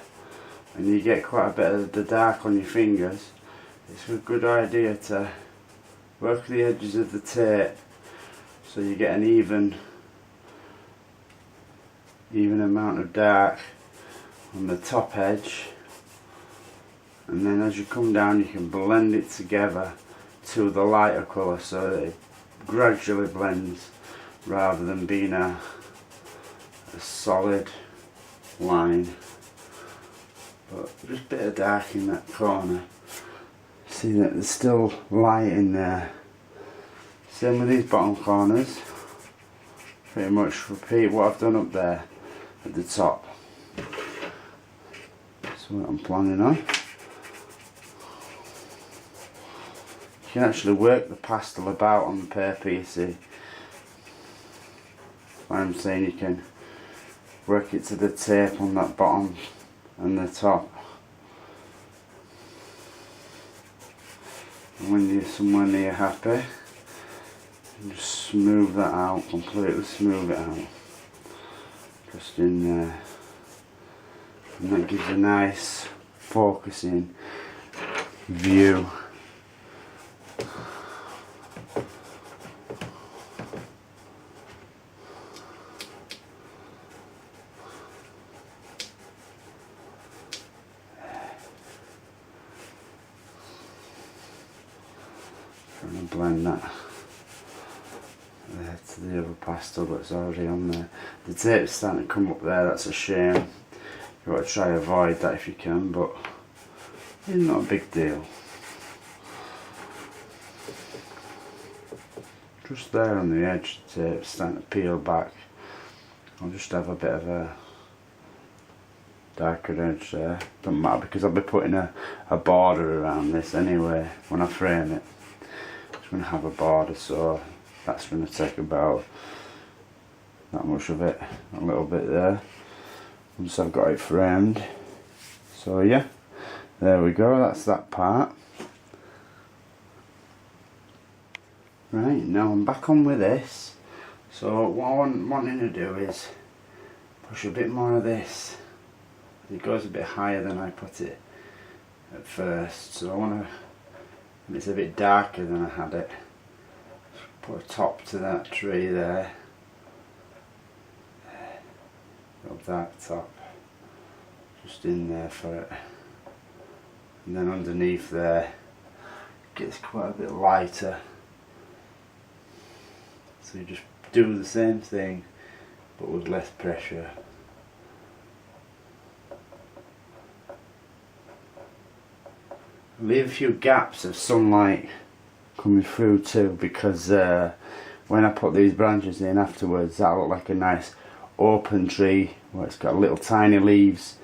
and you get quite a bit of the dark on your fingers, it's a good idea to work the edges of the tape so you get an even amount of dark on the top edge, and then as you come down you can blend it together to the lighter colour so that it gradually blends rather than being a solid line. But just a bit of dark in that corner. See that there's still light in there. Same with these bottom corners. Pretty much repeat what I've done up there at the top. That's what I'm planning on. You can actually work the pastel about on the paper, you see. What I'm saying, you can work it to the tape on that bottom and the top. And when you're somewhere near happy, you just smooth that out, completely smooth it out. Just in there. And that gives a nice focusing view. Trying to blend that there to the other pastel that's already on there. The tape's starting to come up there, that's a shame. You've got to try to avoid that if you can, but it's not a big deal. Just there on the edge, the tape's starting to peel back. I'll just have a bit of a darker edge there. Doesn't matter because I'll be putting a border around this anyway when I frame it. It's going to have a border, so that's going to take about that much of it, a little bit there, once I've got it framed. So yeah, there we go, that's that part. Right, now I'm back on with this. So what I'm wanting to do is push a bit more of this. It goes a bit higher than I put it at first, so I want to, and it's a bit darker than I had it. Put a top to that tree there. Real dark top. Just in there for it. And then underneath there it gets quite a bit lighter. So you just do the same thing but with less pressure. Leave a few gaps of sunlight coming through too, because when I put these branches in afterwards, that'll look like a nice open tree where it's got little tiny leaves.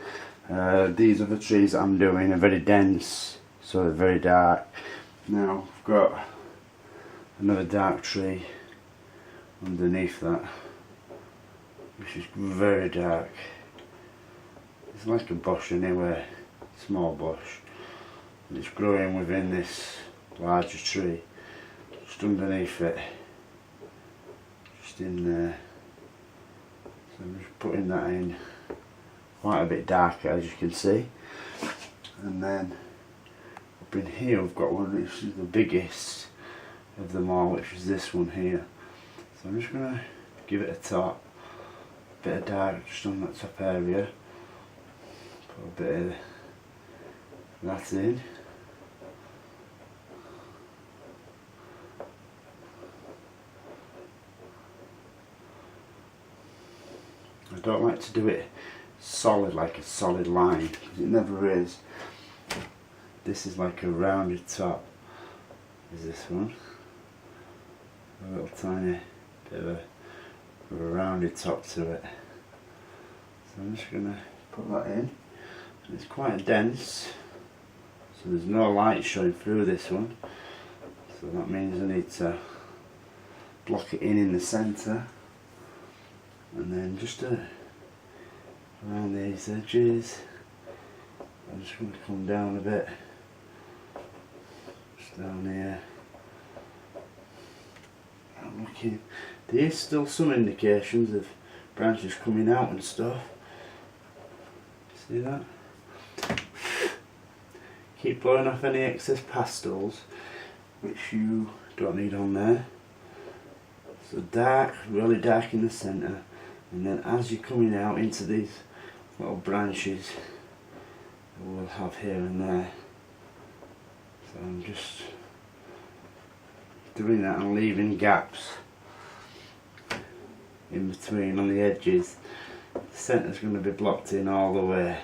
These other trees that I'm doing are very dense, so they're very dark. Now I've got another dark tree underneath that, which is very dark. It's like a bush anyway, small bush. And it's growing within this larger tree, just underneath it, just in there. So I'm just putting that in quite a bit darker, as you can see. And then up in here we've got one which is the biggest of them all, which is this one here. So I'm just going to give it a top, a bit of dark just on that top area, put a bit of that in. don't like to do it solid, like a solid line, because it never is. This is like a rounded top, is this one. A little tiny bit of a rounded top to it. So I'm just going to put that in. It's quite dense, so there's no light showing through this one. So that means I need to block it in the centre, and then just around these edges. I'm just going to come down a bit, just down here. I'm looking. There is still some indications of branches coming out and stuff. See that? Keep blowing off any excess pastels which you don't need on there. So dark, really dark in the centre, and then as you're coming out into these little branches we'll have here and there. So I'm just doing that and leaving gaps in between on the edges. The centre's going to be blocked in all the way,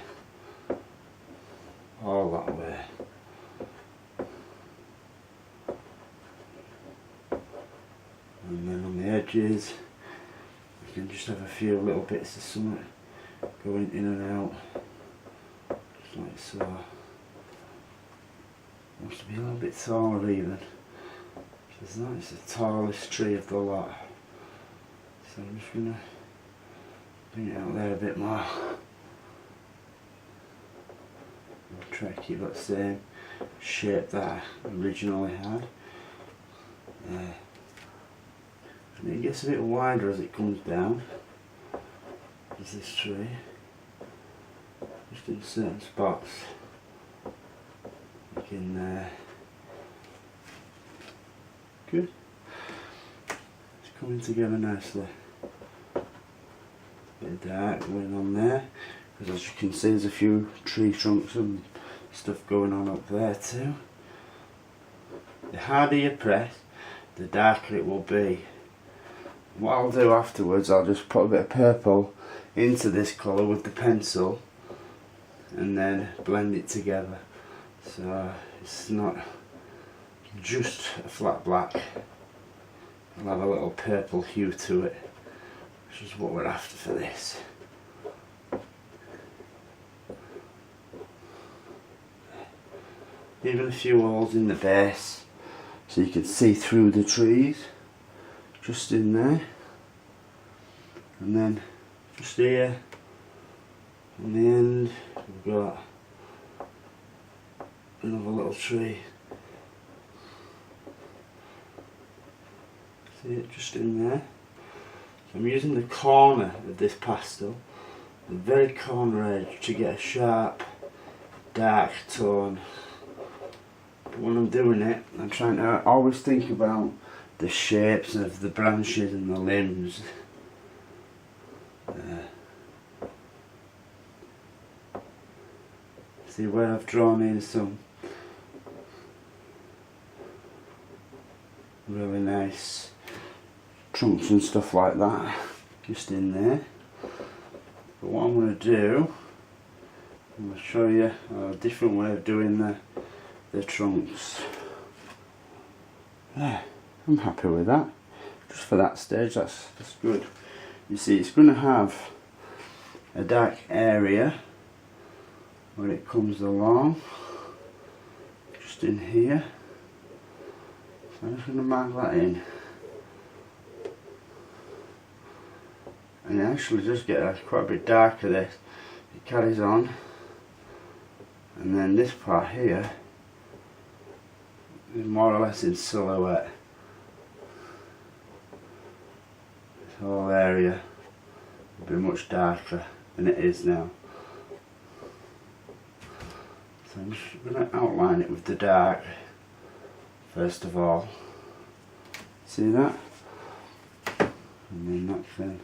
all that way. And then on the edges you can just have a few little bits of something going in and out, just like so. Wants to be a little bit taller even, because that's the tallest tree of the lot. So I'm just going to bring it out there a bit more. I'll try to keep that same shape that I originally had. And it gets a bit wider as it comes down, as this tree, just in certain spots, like in there. Good. It's coming together nicely. Bit of dark going on there, because as you can see there's a few tree trunks and stuff going on up there too. The harder you press, the darker it will be. What I'll do afterwards, I'll just put a bit of purple into this colour with the pencil and then blend it together, so it's not just a flat black. I'll have a little purple hue to it, which is what we're after for this. Even a few holes in the base so you can see through the trees, just in there. And then just here on the end we've got another little tree. See it just in there. So I'm using the corner of this pastel, the very corner edge, to get a sharp dark tone. But when I'm doing it, I'm trying to always think about the shapes of the branches and the limbs. See where I've drawn in some really nice trunks and stuff like that, just in there. But what I'm going to do, I'm going to show you a different way of doing the trunks. There, I'm happy with that. Just for that stage, that's good. You see, it's going to have a dark area where it comes along, just in here. So I'm just going to mark that in. And it actually does get quite a bit darker this. It carries on. And then this part here is more or less in silhouette. This whole area will be much darker than it is now. So I'm just going to outline it with the dark first of all. See that? And then that thing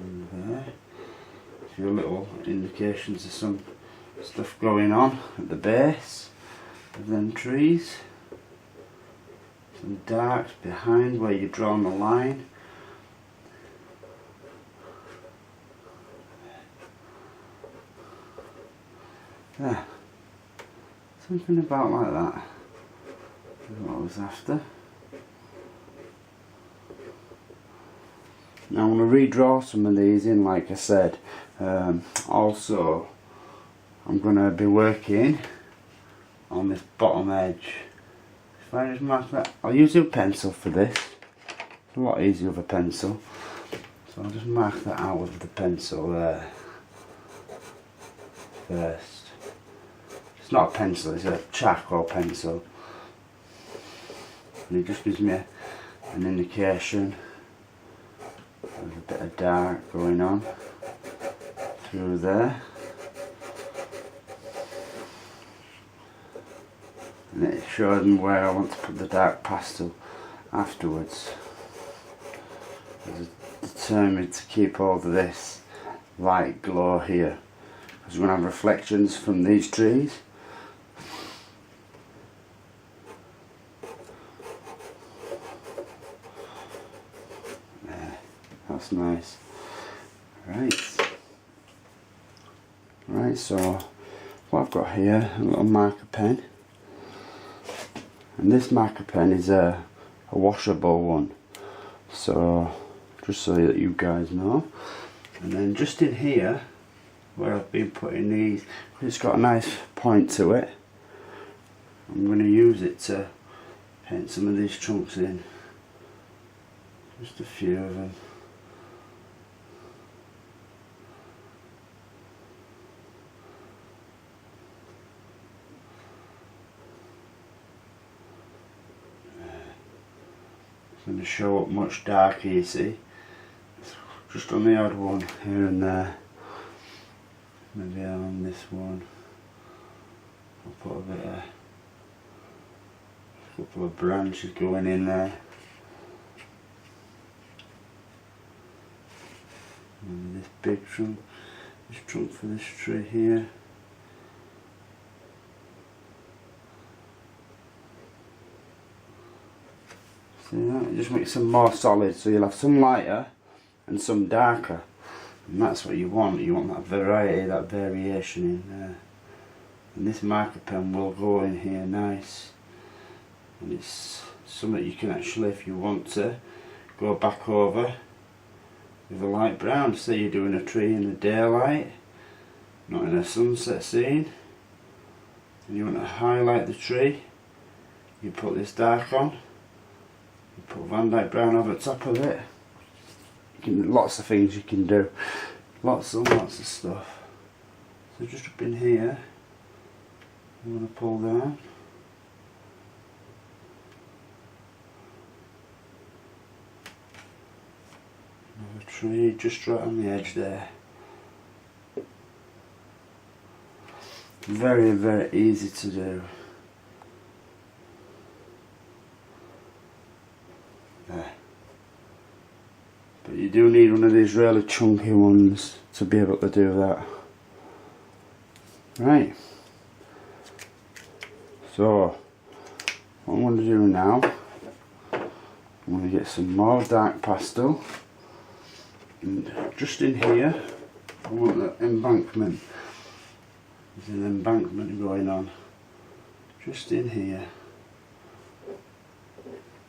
over there. A few little indications of some stuff going on at the base of them trees. Some darks behind where you've drawn the line. Yeah, something about like that is what I was after. Now I'm going to redraw some of these in, like I said. Also, I'm going to be working on this bottom edge. If I just mark that, I'll use a pencil for this. It's a lot easier with a pencil. So I'll just mark that out with the pencil there first. It's not a pencil, it's a charcoal pencil. And it just gives me an indication. There's a bit of dark going on through there, and it shows me where I want to put the dark pastel afterwards. I'm determined to keep all of this light glow here, because we're going to have reflections from these trees. That's nice. Right, so what I've got here, a little marker pen, and this marker pen is a washable one, so just so that you guys know. And then just in here where I've been putting these, it's got a nice point to it, I'm going to use it to paint some of these chunks in, just a few of them. Going to show up much darker, you see, just on the odd one here and there. Maybe on this one I'll put a bit of, a couple of branches going in there, and this big trunk, this trunk for this tree here. See that? It just makes them more solid, so you'll have some lighter and some darker, and that's what you want. You want that variety, that variation in there. And this marker pen will go in here nice, and it's something you can actually, if you want to, go back over with a light brown. Say you're doing a tree in the daylight, not in a sunset scene, and you want to highlight the tree, you put this dark on. You put Van Dyke brown over the top of it. Lots of things you can do. Lots and lots of stuff. So just up in here, I'm going to pull down. Another tree just right on the edge there. Very, very easy to do. There. But you do need one of these really chunky ones to be able to do that. Right. So what I'm going to do now, I'm going to get some more dark pastel, and just in here I want the embankment. There's an embankment going on just in here.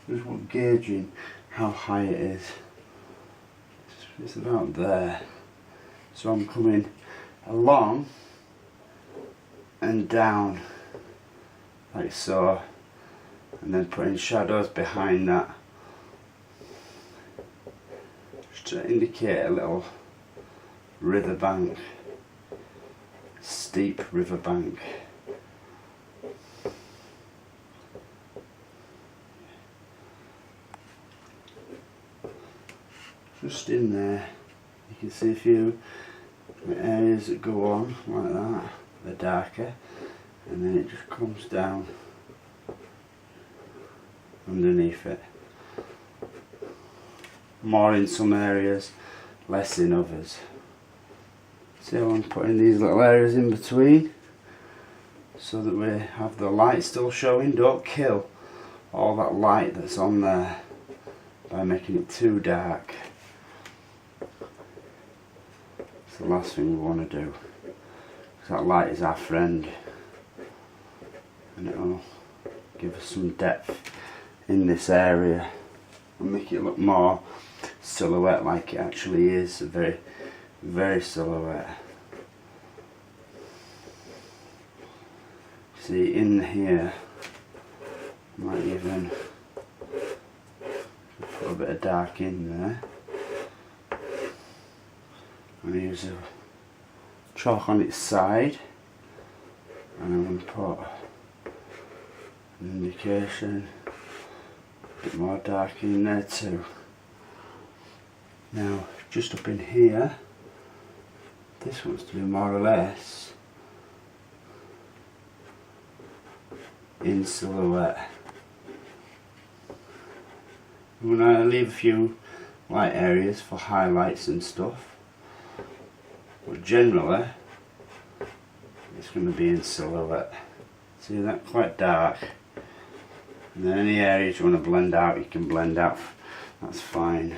Just gauging how high it is. It's about there. So I'm coming along and down like so, and then putting shadows behind that, just to indicate a little riverbank, steep riverbank. Just in there, you can see a few areas that go on like that, they're darker, and then it just comes down underneath it. More in some areas, less in others. See how I'm putting these little areas in between, so that we have the light still showing. Don't kill all that light that's on there by making it too dark. It's the last thing we want to do. That light is our friend, and it'll give us some depth in this area and make it look more silhouette like it actually is. A very, very silhouette. See, in here, might even put a bit of dark in there. I'm going to use a chalk on its side, and I'm going to put an indication, a bit more dark in there too. Now, just up in here, this wants to be more or less in silhouette. I'm going to leave a few light areas for highlights and stuff, but generally it's going to be in silhouette. See that? Quite dark. And then any areas you want to blend out, you can blend out. That's fine.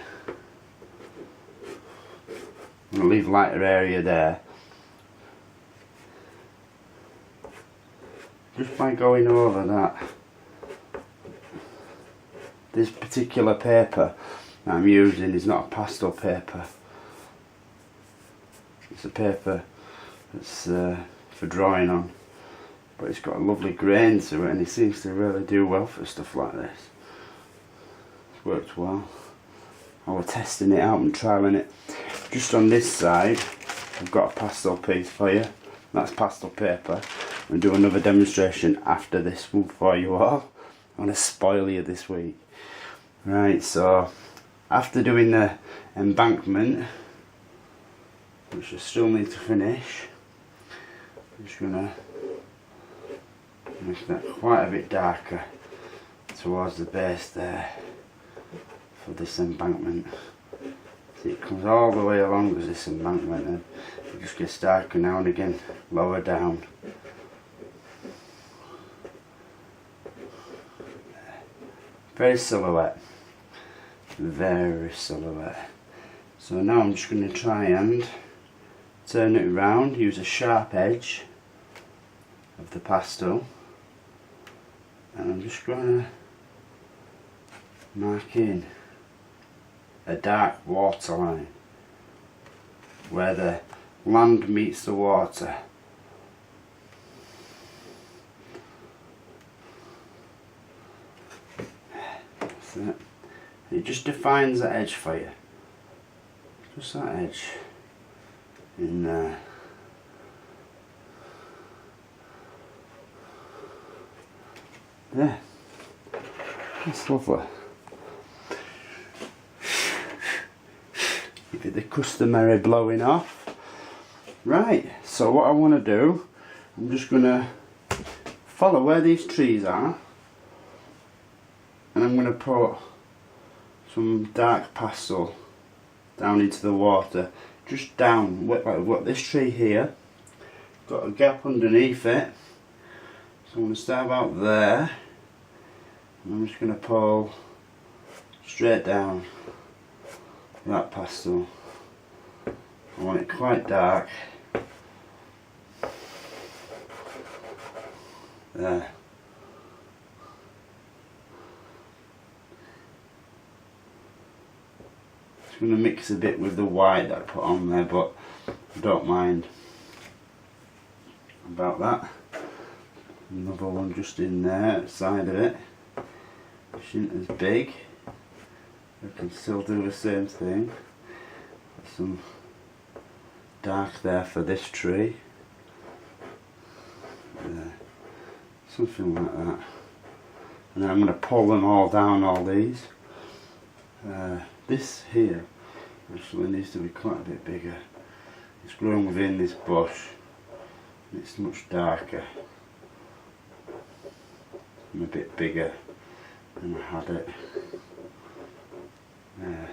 I'm going to leave lighter area there. Just by going over that. This particular paper that I'm using is not a pastel paper. It's a paper that's for drawing on, but it's got a lovely grain to it, and it seems to really do well for stuff like this. It's worked well. I was testing it out and trialing it. Just on this side, I've got a pastel piece for you. That's pastel paper. I'm going to do another demonstration after this one for you all. I'm going to spoil you this week. Right, so after doing the embankment, which I still need to finish, I'm just going to make that quite a bit darker towards the base there for this embankment. See, it comes all the way along with this embankment, and it just gets darker now and again lower down. Very silhouette, very silhouette. So now I'm just going to try and turn it around, use a sharp edge of the pastel, and I'm just going to mark in a dark water line where the land meets the water. That's it. It just defines that edge for you. Just that edge in there. Yeah, that's lovely. Give it the customary blowing off. Right, so what I want to do, I'm just going to follow where these trees are, and I'm going to put some dark pastel down into the water, just down, like what this tree here, got a gap underneath it, so I'm going to start about there, and I'm just going to pull straight down that pastel. I want it quite dark. There. Just going to mix a bit with the white that I put on there, but I don't mind about that. Another one just in there at the side of it, which isn't as big. I can still do the same thing. Some dark there for this tree. There. Something like that. And then I'm going to pull them all down, all these. This here actually needs to be quite a bit bigger. It's grown within this bush. It's much darker. I'm a bit bigger than I had it. There.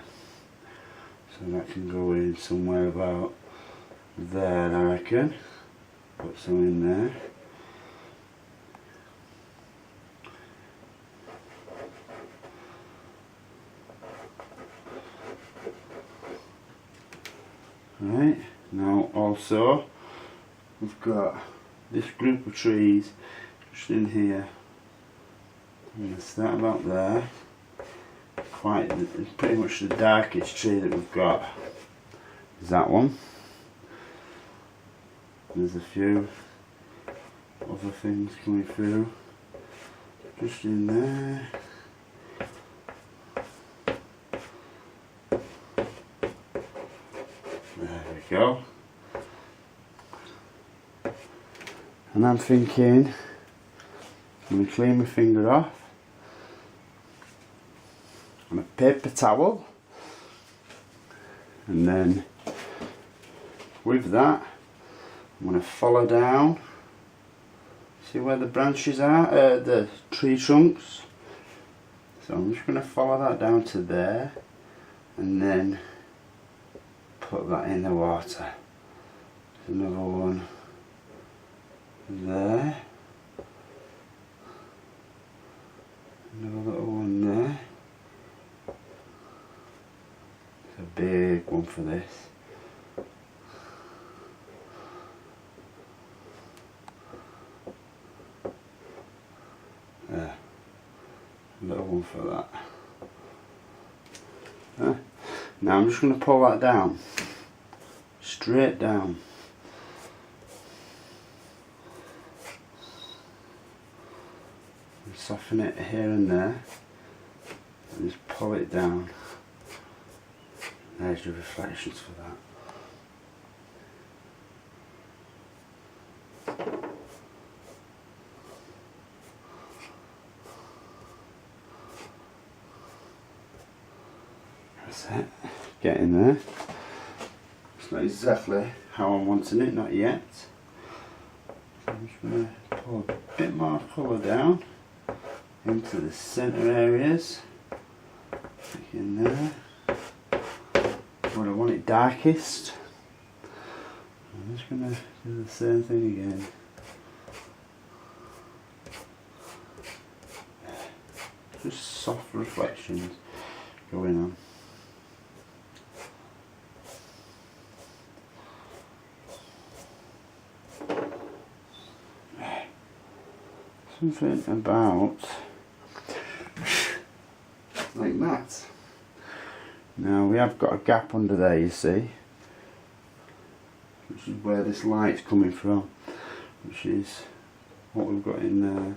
So that can go in somewhere about there, I reckon. Put some in there. Right, now also we've got this group of trees just in here. I'm going to start about there. Pretty much the darkest tree that we've got is that one. There's a few other things coming through just in there. There we go. And I'm thinking I'm going to clean my finger off on a paper towel, and then with that I'm going to follow down. See where the branches are, the tree trunks. So I'm just going to follow that down to there and then put that in the water. There's another one there. Another little one there. It's a big one for this. There. A little one for that. Now I'm just going to pull that down. Straight down. And soften it here and there. And just pull it down. There's your reflections for that. That's it. Getting there. It's not exactly how I'm wanting it, not yet. So I'm just going to pull a bit more colour down into the centre areas. In there. Where I want it darkest. I'm just going to do the same thing again. Just soft reflections going on. Something about like that. Now we have got a gap under there, you see, which is where this light's coming from, which is what we've got in there.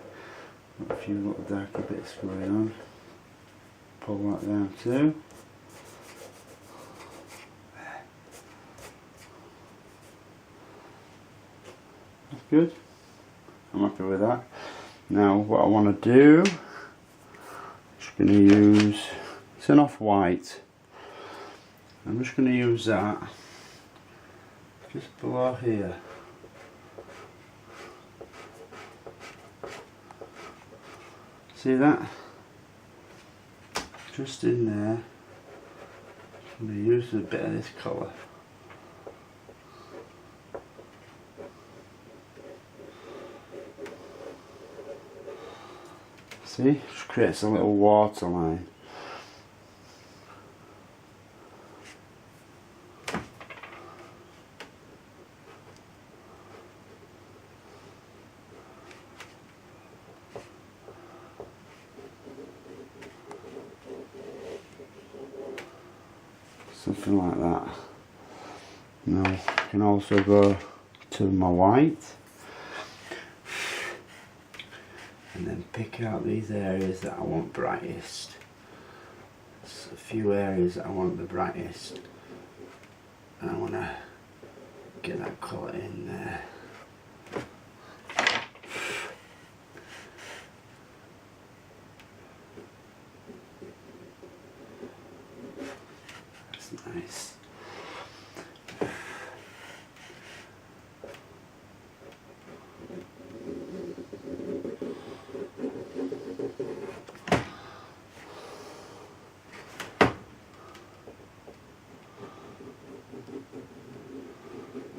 Got a few little darker bits going on. Pull that down too. That's good. I'm happy with that. Now what I want to do, I'm just going to use, it's an off-white. I'm just going to use that just below here. See that? Just in there. I'm going to use a bit of this colour. See? Just creates a little water line. Something like that. Now I can also go to my white and then pick out these areas that I want brightest. There's a few areas that I want the brightest, and I want to get that colour in there. Nice.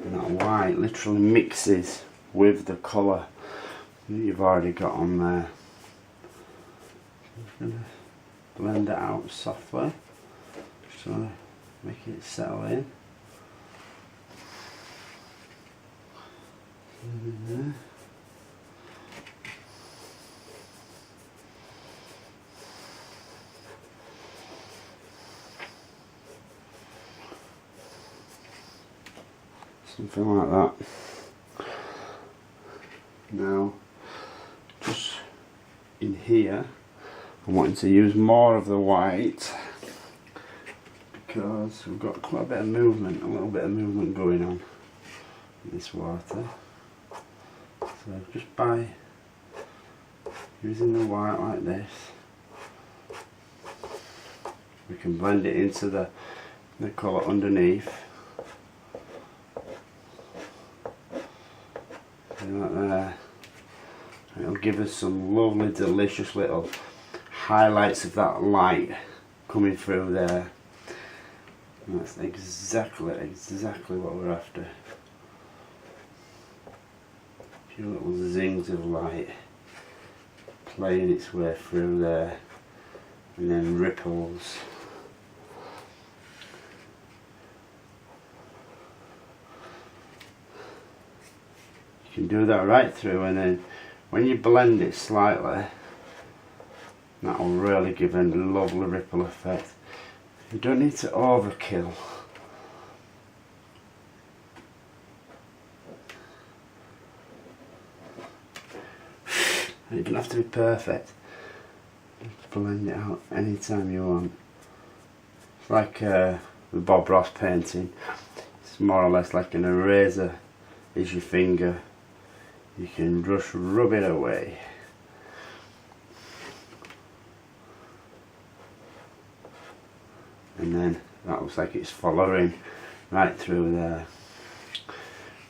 And that white literally mixes with the colour that you've already got on there. I'm just going to blend it out softly. So make it settle in. Something like that. Now, just in here, I'm wanting to use more of the white because we've got quite a bit of movement, a little bit of movement going on in this water. So just by using the white like this, we can blend it into the colour underneath. Like that. It'll give us some lovely, delicious little highlights of that light coming through there. And that's exactly what we're after. A few little zings of light playing its way through there, and then ripples. You can do that right through, and then when you blend it slightly, that will really give a lovely ripple effect. You don't need to overkill. It doesn't have to be perfect. Just blend it out anytime you want. It's like the Bob Ross painting. It's more or less like an eraser is your finger. You can just rub it away. And then that looks like it's following right through there.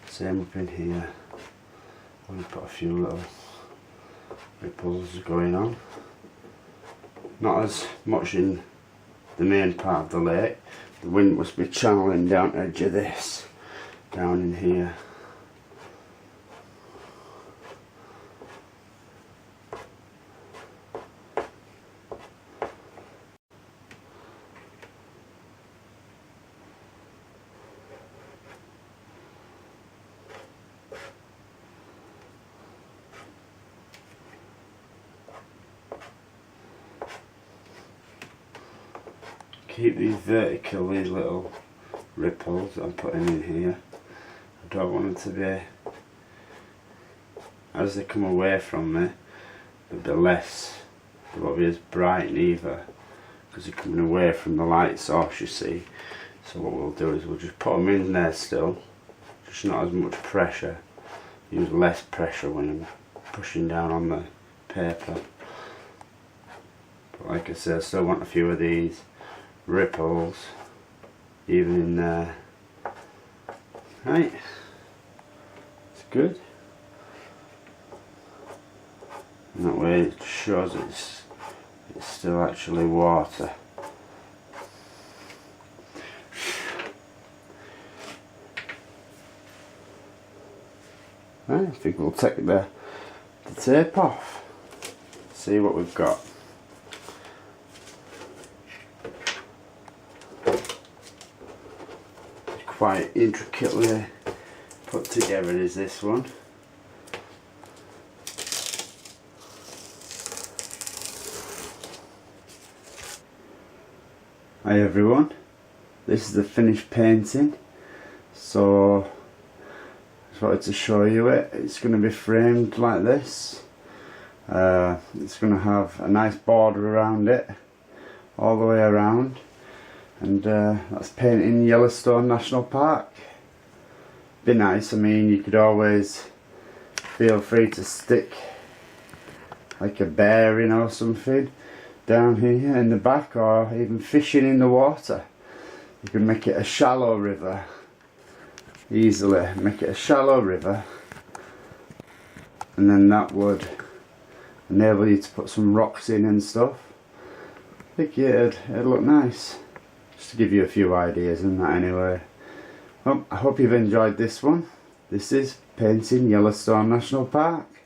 Same up in here. I'm going to put a few little ripples going on. Not as much in the main part of the lake. The wind must be channeling down the edge of this, down in here. Keep these vertical, these little ripples that I'm putting in here. I don't want them to be, as they come away from me, they'll be less, they won't be as bright neither, because they're coming away from the light source, you see. So what we'll do is we'll just put them in there still, just not as much pressure, use less pressure when I'm pushing down on the paper. But like I said, I still want a few of these ripples even in there. Right, it's good, and that way it shows it's still actually water. Right, I think we'll take the tape off, see what we've got. Quite intricately put together is this one. Hi everyone, this is the finished painting, so I just wanted to show you it. It's going to be framed like this. It's going to have a nice border around it all the way around. And that's painted in Yellowstone National Park. Be nice, I mean, you could always feel free to stick like a bearing or something down here in the back, or even fishing in the water. You can make it a shallow river, easily make it a shallow river, and then that would enable you to put some rocks in and stuff. I think it'd look nice. Just to give you a few ideas and that anyway. Well, I hope you've enjoyed this one. This is painting Yellowstone National Park.